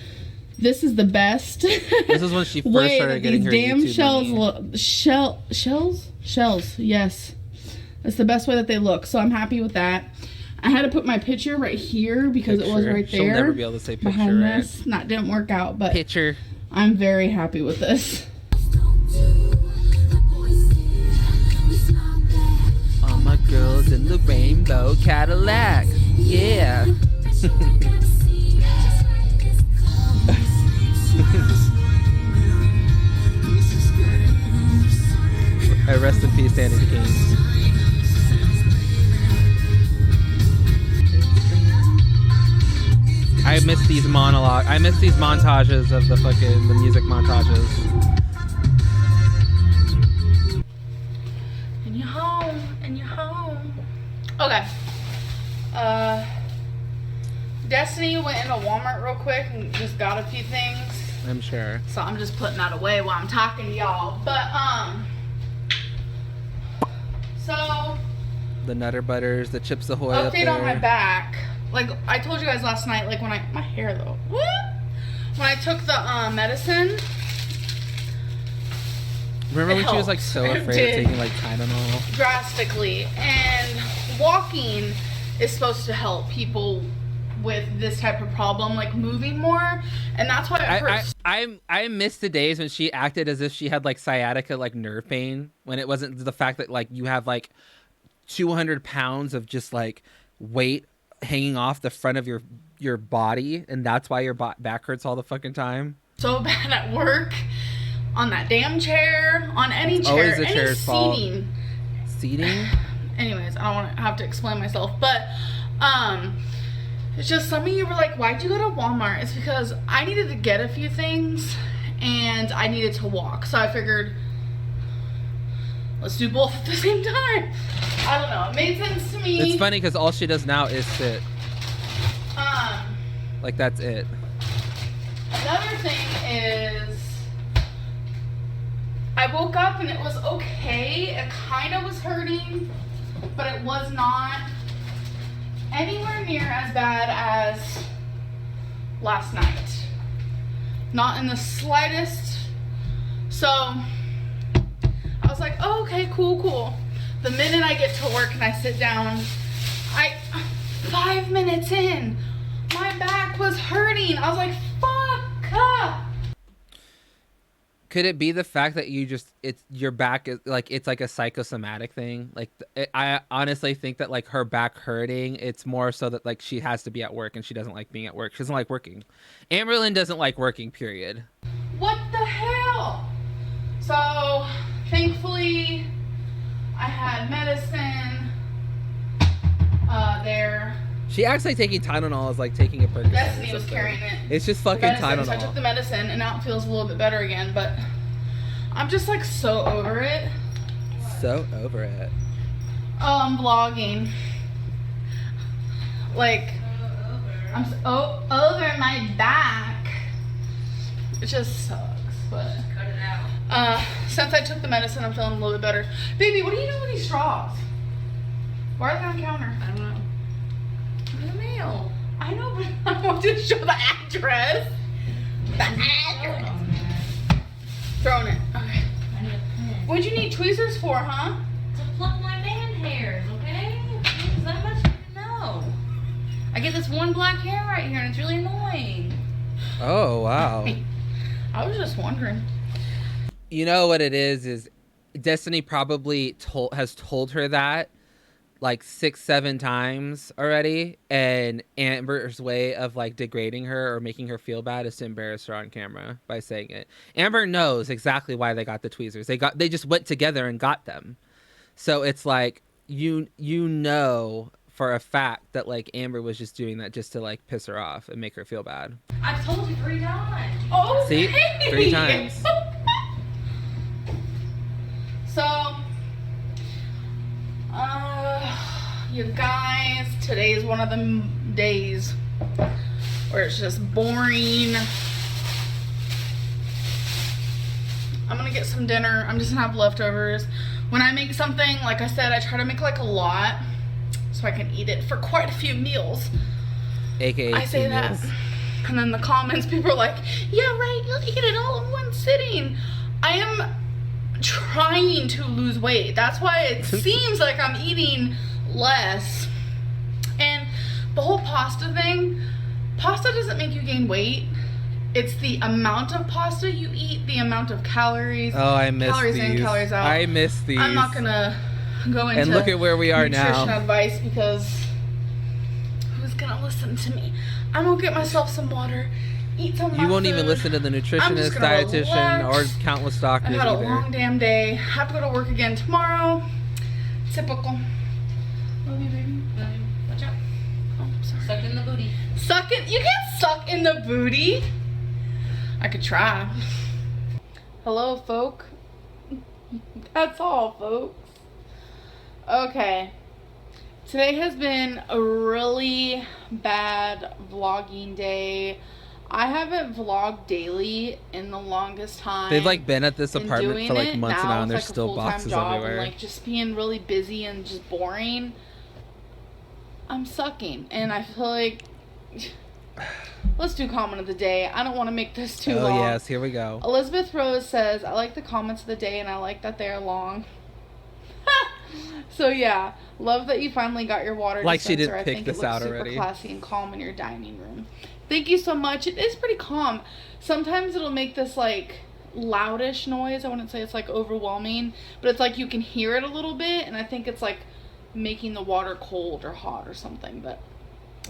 this is the best. This is when she first Wait, started getting these her damn YouTube shells money. look shells. Yes, that's the best way that they look. So I'm happy with that. I had to put my picture right here because it was Picture. right there. She'll never be able to say picture, behind right? this. That didn't work out, but Picture. I'm very happy with this. All my girls in the rainbow Cadillac. Yeah. Rest in peace, Danny the King. I miss these monologue. I miss these montages of the music montages. And you're home, and you're home. Okay. Destiny went into Walmart real quick and just got a few things. I'm sure. So I'm just putting that away while I'm talking to y'all. But, so The Nutter Butters, the Chips Ahoy up update there. on my back. Like I told you guys last night, like when my hair though. What? When I took the medicine. Remember when she was like helped. so It afraid did. of taking like Tylenol? Drastically, and walking is supposed to help people with this type of problem, like moving more, and that's why at first I miss the days when she acted as if she had like sciatica, like nerve pain, when it wasn't the fact that like you have like 200 pounds of just like weight hanging off the front of your body, and that's why your back hurts all the fucking time. so bad at work, on that damn chair, on any It's chair, always the any chair's fault. seating. Seating? Anyways, I don't want to have to explain myself, but it's just some of you were like, why'd you go to Walmart? It's because I needed to get a few things and I needed to walk, so I figured let's do both at the same time. I don't know, it made sense to me. It's funny because all she does now is sit. Like that's it. Another thing is I woke up and it was okay. It kind of was hurting, but it was not anywhere near as bad as last night. Not in the slightest. So I was like, oh, okay, cool. The minute I get to work and I sit down, 5 minutes in, my back was hurting. I was like, fuck. Could it be the fact that your back is like, it's like a psychosomatic thing? Like, I honestly think that like her back hurting, it's more so that like she has to be at work and she doesn't like being at work. She doesn't like working. Amberlynn doesn't like working, period. What the hell? So, thankfully, I had medicine there. She acts like taking Tylenol is like taking a Percocet. Destiny was carrying it. It's just fucking Tylenol. So I took the medicine and now it feels a little bit better again, but I'm just like so over it. So over it. Vlogging. Like, I'm so over my back. It just sucks, but. Cut it out. Since I took the medicine, I'm feeling a little bit better. Baby, what are you doing with these straws? Why are they on the counter? I don't know. In the mail. I know, but I want to show the address. The address. Throwing it. Okay. I need a pen. What'd you need tweezers for, huh? To pluck my man hairs, okay? Is that much you know? I get this one black hair right here and it's really annoying. Oh, wow. I was just wondering. You know what it is Destiny probably has told her that like 6-7 times already, and Amber's way of like degrading her or making her feel bad is to embarrass her on camera by saying it. Amber knows exactly why they got the tweezers. They just went together and got them. So it's like you know for a fact that like Amber was just doing that just to like piss her off and make her feel bad. I've told you 3 times. Oh, See? 3 times. So, you guys, today is one of the days where it's just boring. I'm gonna get some dinner. I'm just gonna have leftovers. When I make something, like I said, I try to make like a lot so I can eat it for quite a few meals. AKA I say that. meals. And then the comments, people are like, yeah, right, you'll eat it all in one sitting. I am trying to lose weight. That's why it seems like I'm eating less. And the whole pasta thing, pasta doesn't make you gain weight. It's the amount of pasta you eat, the amount of calories. Oh, I miss calories these. in, calories out. I miss these. I'm not gonna go into and look at where we are nutrition now. advice because who's gonna listen to me? I'm gonna get myself some water, eat some of my You won't food. even listen to the nutritionist, gonna dietitian, relax. or countless doctors I had a either. long damn day. Have to go to work again tomorrow. Typical. Love you, baby. Watch out. Oh, sorry. Suck in the booty. Suck it. You can't suck in the booty. I could try. Hello, folk. That's all, folks. Okay. Today has been a really bad vlogging day. I haven't vlogged daily in the longest time. They've like been at this apartment for like months now, and it's there's like a still full-time boxes job everywhere. And like just being really busy and just boring. I'm sucking, and I feel like let's do comment of the day. I don't want to make this too long. Oh yes, here we go. Elizabeth Rose says, I like the comments of the day and I like that they are long. So yeah, love that you finally got your water Like she dispenser. didn't pick I think this it looks out super already. classy and calm in your dining room. Thank you so much. It is pretty calm. Sometimes it'll make this like loudish noise. I wouldn't say it's like overwhelming, but it's like you can hear it a little bit, and I think it's like making the water cold or hot or something. But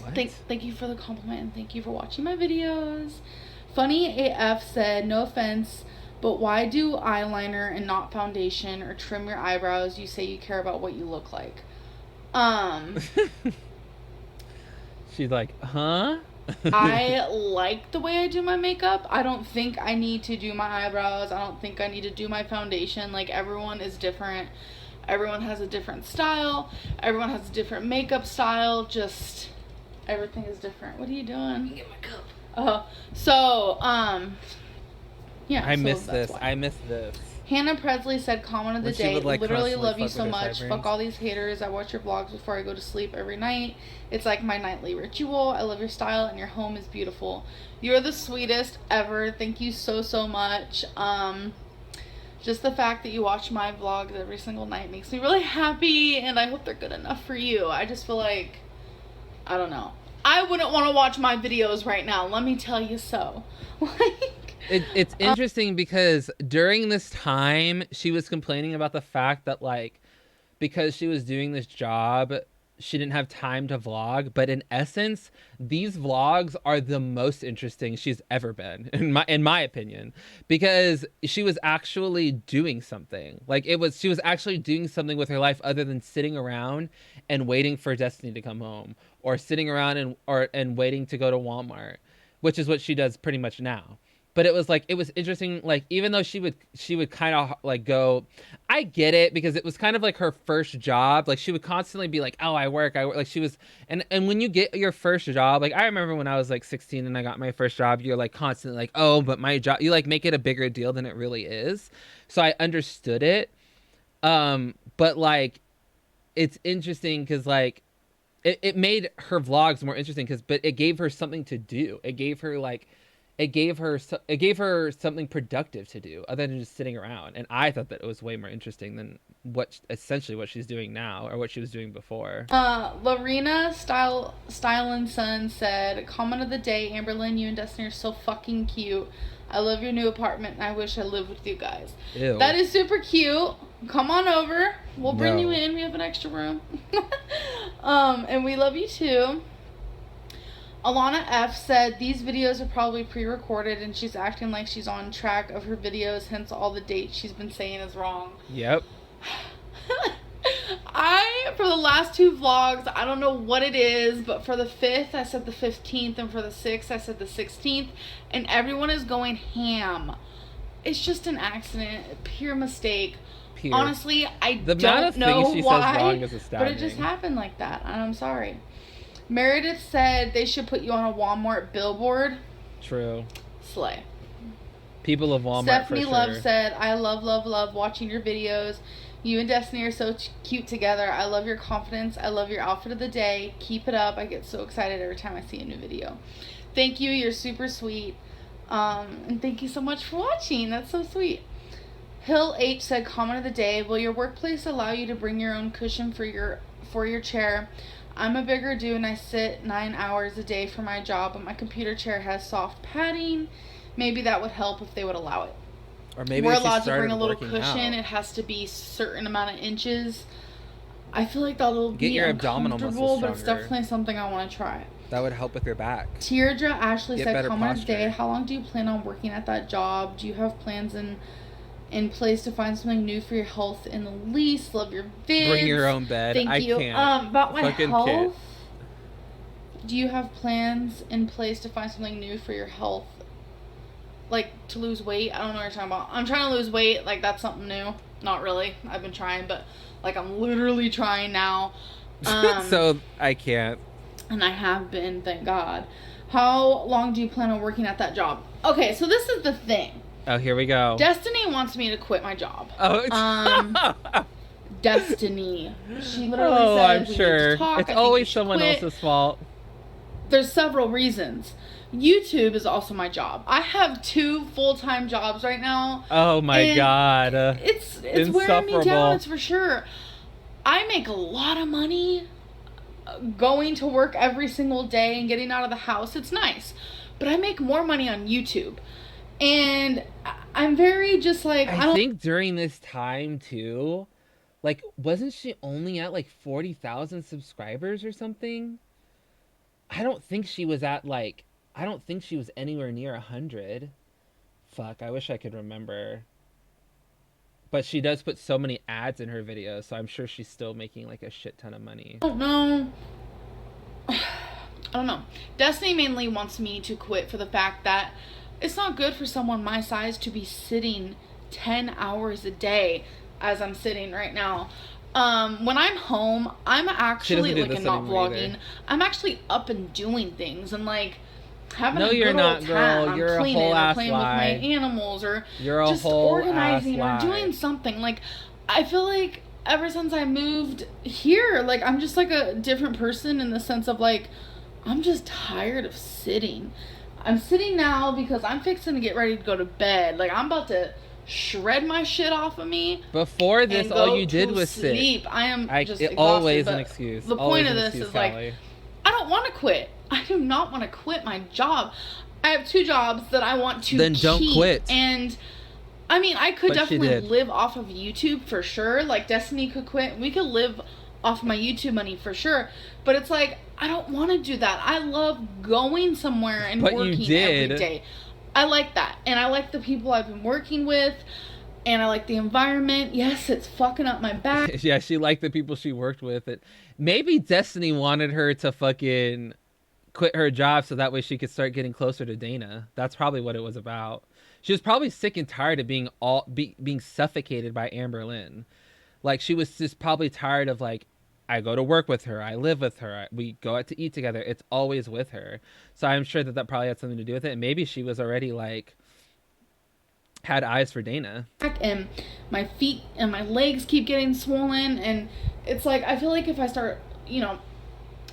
What? thank you for the compliment, and thank you for watching my videos. Funny AF said, no offense, but why do eyeliner and not foundation or trim your eyebrows? You say you care about what you look like. She's like, huh? I like the way I do my makeup. I don't think I need to do my eyebrows. I don't think I need to do my foundation. Like, everyone is different. Everyone has a different style. Everyone has a different makeup style. Just everything is different. What are you doing? Get my cup. Yeah. I so miss that's this. why. I miss this. Hannah Presley said, comment of the When she day. would, like, Literally constantly love you fuck so with her much. sideburns. Fuck all these haters. I watch your vlogs before I go to sleep every night. It's like my nightly ritual. I love your style and your home is beautiful. You're the sweetest ever. Thank you so much. Just the fact that you watch my vlogs every single night makes me really happy, and I hope they're good enough for you. I just feel like, I don't know. I wouldn't want to watch my videos right now, let me tell you so. Like, it's interesting because during this time, she was complaining about the fact that, like, because she was doing this job, she didn't have time to vlog. But in essence, these vlogs are the most interesting she's ever been, in my opinion, because she was actually doing something. Like, she was actually doing something with her life other than sitting around and waiting for Destiny to come home, or sitting around and waiting to go to Walmart, which is what she does pretty much now. But it was interesting, like, even though she would kind of like go, I get it, because it was kind of like her first job. Like, she would constantly be like, oh, I work. Like, she was, and when you get your first job, like, I remember when I was like 16 and I got my first job, you're like constantly like, oh, but my job, you like make it a bigger deal than it really is. So I understood it. But like, it's interesting because like, it made her vlogs more interesting but it gave her something to do. It gave her something productive to do other than just sitting around. And I thought that it was way more interesting than essentially what she's doing now, or what she was doing before. Lorena Style and Son said, comment of the day, Amberlynn, you and Destiny are so fucking cute. I love your new apartment and I wish I lived with you guys. Ew. That is super cute. Come on over. We'll bring you in. We have an extra room. And we love you too. Alana F said, these videos are probably pre-recorded and she's acting like she's on track of her videos, hence all the dates she's been saying is wrong. Yep. For the last two vlogs, I don't know what it is, but for the 5th, I said the 15th, and for the 6th, I said the 16th, and everyone is going ham. It's just an accident, a pure mistake. Pure. Honestly, I the don't know she why, says wrong is astounding. but it just happened like that, and I'm sorry. Meredith said they should put you on a Walmart billboard. True. Slay. People of Walmart, Stephanie for sure. Love said, I love watching your videos. You and Destiny are so cute together. I love your confidence. I love your outfit of the day. Keep it up. I get so excited every time I see a new video. Thank you. You're super sweet. And thank you so much for watching. That's so sweet. Hill H said, comment of the day. Will your workplace allow you to bring your own cushion for your chair? I'm a bigger dude and I sit 9 hours a day for my job, but my computer chair has soft padding. Maybe that would help if they would allow it. Or maybe we're if she allowed to started bring a little working cushion. out. It has to be a certain amount of inches. I feel like that'll be your abdominal uncomfortable, muscles but it's stronger. definitely something I want to try. That would help with your back. Teardra Ashley Get said, better comment of the day. posture. How long do you plan on working at that job? Do you have plans in place to find something new for your health in the least? Love your vids. Bring your own bed. Thank you. Can't. About my Fucking health. kid. Do you have plans in place to find something new for your health? Like, to lose weight? I don't know what you're talking about. I'm trying to lose weight. Like, that's something new. Not really. I've been trying, but, like, I'm literally trying now. So, I can't. And I have been, thank God. How long do you plan on working at that job? Okay, so this is the thing. Oh, here we go. Destiny wants me to quit my job. Oh, Destiny. She literally oh, said, I'm we sure. need to talk. It's I think you always should someone quit. else's fault. There's several reasons. YouTube is also my job. I have 2 full-time jobs right now. Oh my and God. It's wearing me insufferable. down, it's for sure. I make a lot of money going to work every single day and getting out of the house. It's nice. But I make more money on YouTube. And I'm very just like, I think during this time too, like, wasn't she only at like 40,000 subscribers or something? I don't think she was anywhere near 100. Fuck, I wish I could remember. But she does put so many ads in her videos, so I'm sure she's still making like a shit ton of money. I don't know. Destiny mainly wants me to quit for the fact that it's not good for someone my size to be sitting 10 hours a day as I'm sitting right now. When I'm home, I'm actually like, and not vlogging, I'm actually up and doing things and like having a good old time. I'm You're cleaning a whole or ass playing lie. with my animals or You're a just whole organizing ass or lie. doing something. Like, I feel like ever since I moved here, like, I'm just like a different person in the sense of like, I'm just tired of sitting. I'm sitting now because I'm fixing to get ready to go to bed. Like, I'm about to shred my shit off of me. Before this, and all go you did to was sleep. sit. I am just exhausted. Always but an excuse. The Always point of an this excuse, is like, Callie. I don't want to quit. I do not want to quit my job. I have 2 jobs that I want to Then don't keep, quit. And I mean, I could But she definitely did. live off of YouTube for sure. Like Destiny could quit. We could live off my YouTube money for sure. But it's like, I don't want to do that. I love going somewhere and But you working did. every day. I like that. And I like the people I've been working with. And I like the environment. Yes, it's fucking up my back. Yeah, she liked the people she worked with. Maybe Destiny wanted her to fucking quit her job so that way she could start getting closer to Dana. That's probably what it was about. She was probably sick and tired of being suffocated by Amber Lynn. Like, she was just probably tired of, like, I go to work with her, I live with her, we go out to eat together, it's always with her. So I'm sure that probably had something to do with it. And maybe she was already, like, had eyes for Dana. And my feet and my legs keep getting swollen. And it's like, I feel like if I start,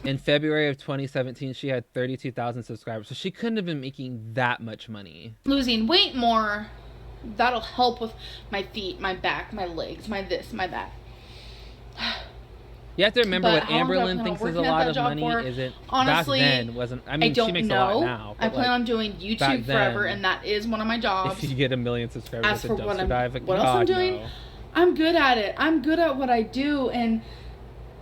In February of 2017, she had 32,000 subscribers. So she couldn't have been making that much money. losing weight more, that'll help with my feet, my back, my legs, my this, my that. You have to remember But what how long do I Amberlyn plan on thinks is a working at lot that of job money for? isn't. Honestly, back then wasn't. I mean, I don't she makes know. a lot now. I But plan like, on doing back YouTube forever, then, and that is one of my jobs. if you get 1 million subscribers, As that's a for what dumpster dive. what else I'm doing, no. I'm good at it. I'm good at what I do, and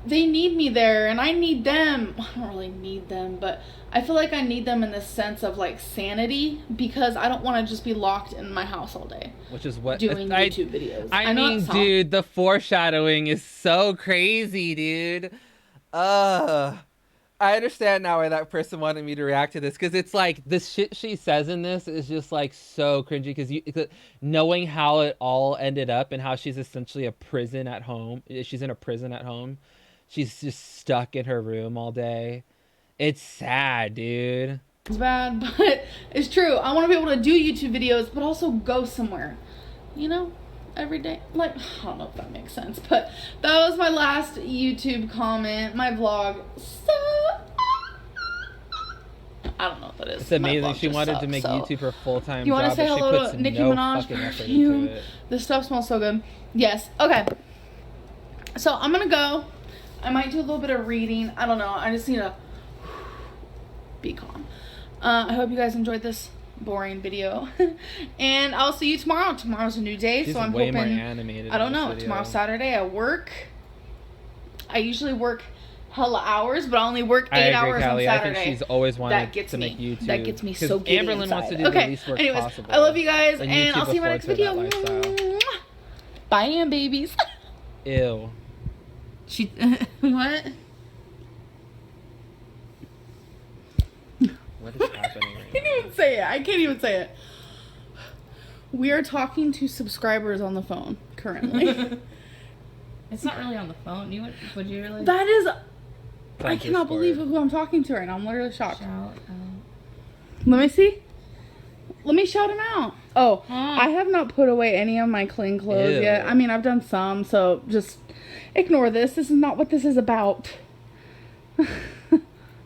they need me there, and I need them. I don't really need them, but I feel like I need them in the sense of like sanity, because I don't want to just be locked in my house all day. Which is what doing YouTube videos. I know mean, it sounds- dude, the foreshadowing is so crazy, dude. I understand now why that person wanted me to react to this, because it's like the shit she says in this is just like so cringy, because knowing how it all ended up and how she's essentially a prison at home. She's in a prison at home. She's just stuck in her room all day. It's sad, dude. It's bad, but it's true. I want to be able to do YouTube videos, but also go somewhere, every day. Like, I don't know if that makes sense, but that was my last YouTube comment, my vlog. So, I don't know what that is. It's amazing. My vlog She just wanted to sucks, make so. YouTube her full-time You want job, to say but she hello puts to Nicki no Minaj fucking effort perfume? into it. This stuff smells so good. Yes. Okay. So I'm gonna go. I might do a little bit of reading. I don't know. I just need to be calm. I hope you guys enjoyed this boring video, and I'll see you tomorrow. Tomorrow's a new day, She's so I'm way hoping. more animated. I don't in this know. video. Tomorrow's Saturday. I usually work hella hours, but I only work 8 hours Callie. on I Saturday. think she's always wanted that gets to me. make YouTube. That gets me 'Cause so giddy Amberlyn wants to inside. do Okay. the least work Anyways, possible. I love you guys, And and YouTube I'll see you in my next affords her video. that lifestyle. Bye, babies. Ew. She what? What is happening right I can't even say it. I can't even say it. We are talking to subscribers on the phone currently. It's not really on the phone. Would you really That is, now? I cannot believe who I'm talking to right now. I'm literally shocked. shout out? Let me see. Let me shout him out. Oh, Ah. I have not put away any of my clean clothes Ew. yet. I mean, I've done some, so just ignore this. This is not what this is about.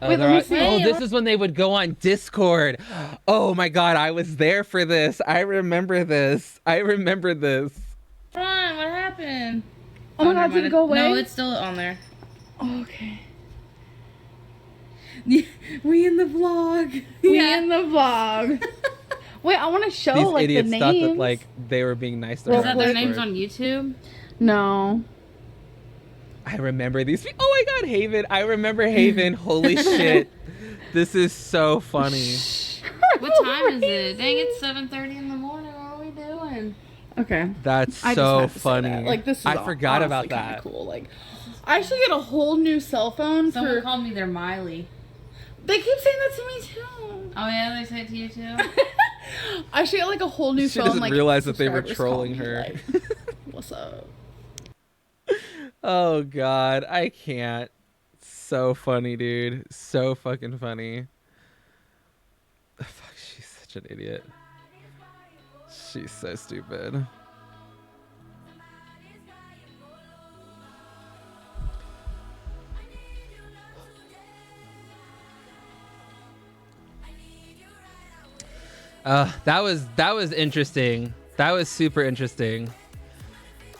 Wait, let me see. This is when they would go on Discord. Oh my god, I was there for this. I remember this. Ron, what happened? Oh my god, did it go away? No, it's still on there. Okay. We in the vlog. We in the vlog. Wait, I want to show These like idiots the thought names. that like they were being nice to Well, Is her. that on their Discord. names on YouTube? No. I remember these. Oh my god, Haven. I remember Haven. Holy shit. This is so funny. What time is it? Dang, it's 7:30 in the morning. What are we doing? Okay. That's I just so have to say funny. that. Like this is I forgot about honestly kinda that. Cool. Like, I should get a whole new cell phone Someone for. called me their Miley. They keep saying that to me too. Oh yeah, they say it to you too. I should get like a whole new She phone. doesn't like realize that they were subscribers call trolling me, her. like, what's up? Oh god, I can't. So funny, dude. So fucking funny. Fuck, she's such an idiot. She's so stupid. That was interesting. That was super interesting.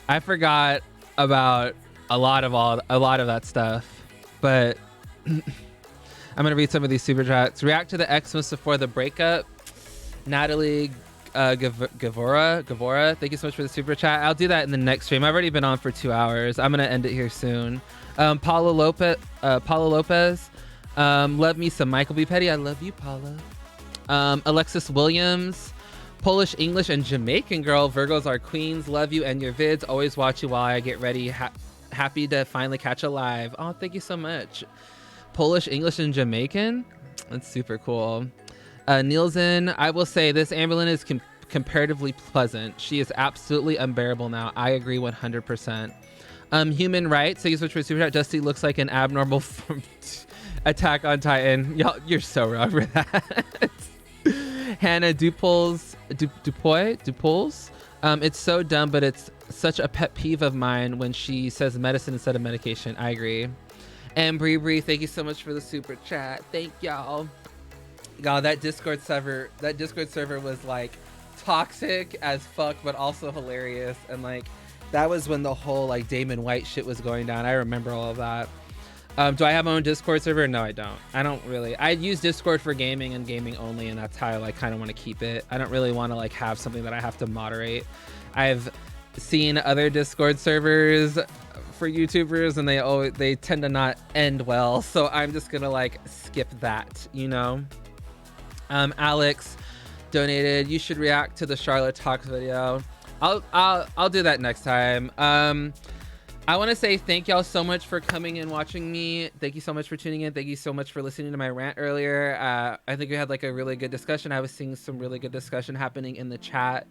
I forgot about a lot of that stuff, but I'm gonna read some of these super chats. React to the Xmas before the breakup. Natalie Gavora, thank you so much for the super chat. I'll do that in the next stream. I've already been on for 2 hours. I'm gonna end it here soon. Paula Lopez, love me some MichaelBePetty. I love you, Paula. Alexis Williams, Polish, English, and Jamaican girl. Virgos are queens. Love you and your vids. Always watch you while I get ready. Happy to finally catch a live. Oh, thank you so much. Polish, English, and Jamaican. That's super cool. Nielsen, I will say this Amberlynn is comparatively pleasant. She is absolutely unbearable now. I agree 100%. Human rights. Thank you so much for the super chat. Dusty looks like an abnormal Attack on Titan. Y'all, you're so wrong for that. Hannah Dupols. It's so dumb, but it's such a pet peeve of mine when she says medicine instead of medication. I agree. And Bree, thank you so much for the super chat. Thank y'all. Y'all, that Discord server was like toxic as fuck, but also hilarious. And like that was when the whole like Damon White shit was going down. I remember all of that. Do I have my own Discord server? No, I don't. I don't really. I use Discord for gaming and gaming only, and that's how I like kind of want to keep it. I don't really want to like have something that I have to moderate. I've seen other Discord servers for YouTubers, and they tend to not end well. So I'm just gonna like skip that, you know. Alex donated. You should react to the Charlotte Talks video. I'll do that next time. I want to say thank y'all so much for coming and watching me. Thank you so much for tuning in. Thank you so much for listening to my rant earlier. I think we had like a really good discussion. I was seeing some really good discussion happening in the chat.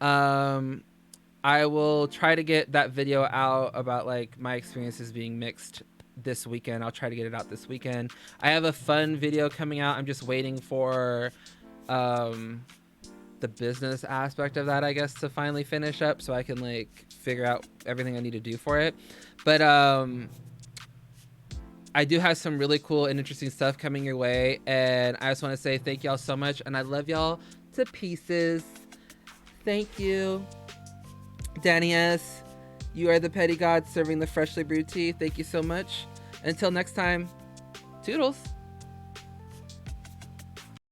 I will try to get that video out about like my experiences being mixed this weekend. I'll try to get it out this weekend. I have a fun video coming out. I'm just waiting for the business aspect of that, I guess, to finally finish up so I can like figure out everything I need to do for it. But I do have some really cool and interesting stuff coming your way, and I just want to say thank y'all so much, and I love y'all to pieces. Thank you. Danny S., you are the petty god serving the freshly brewed tea. Thank you so much. Until next time, toodles.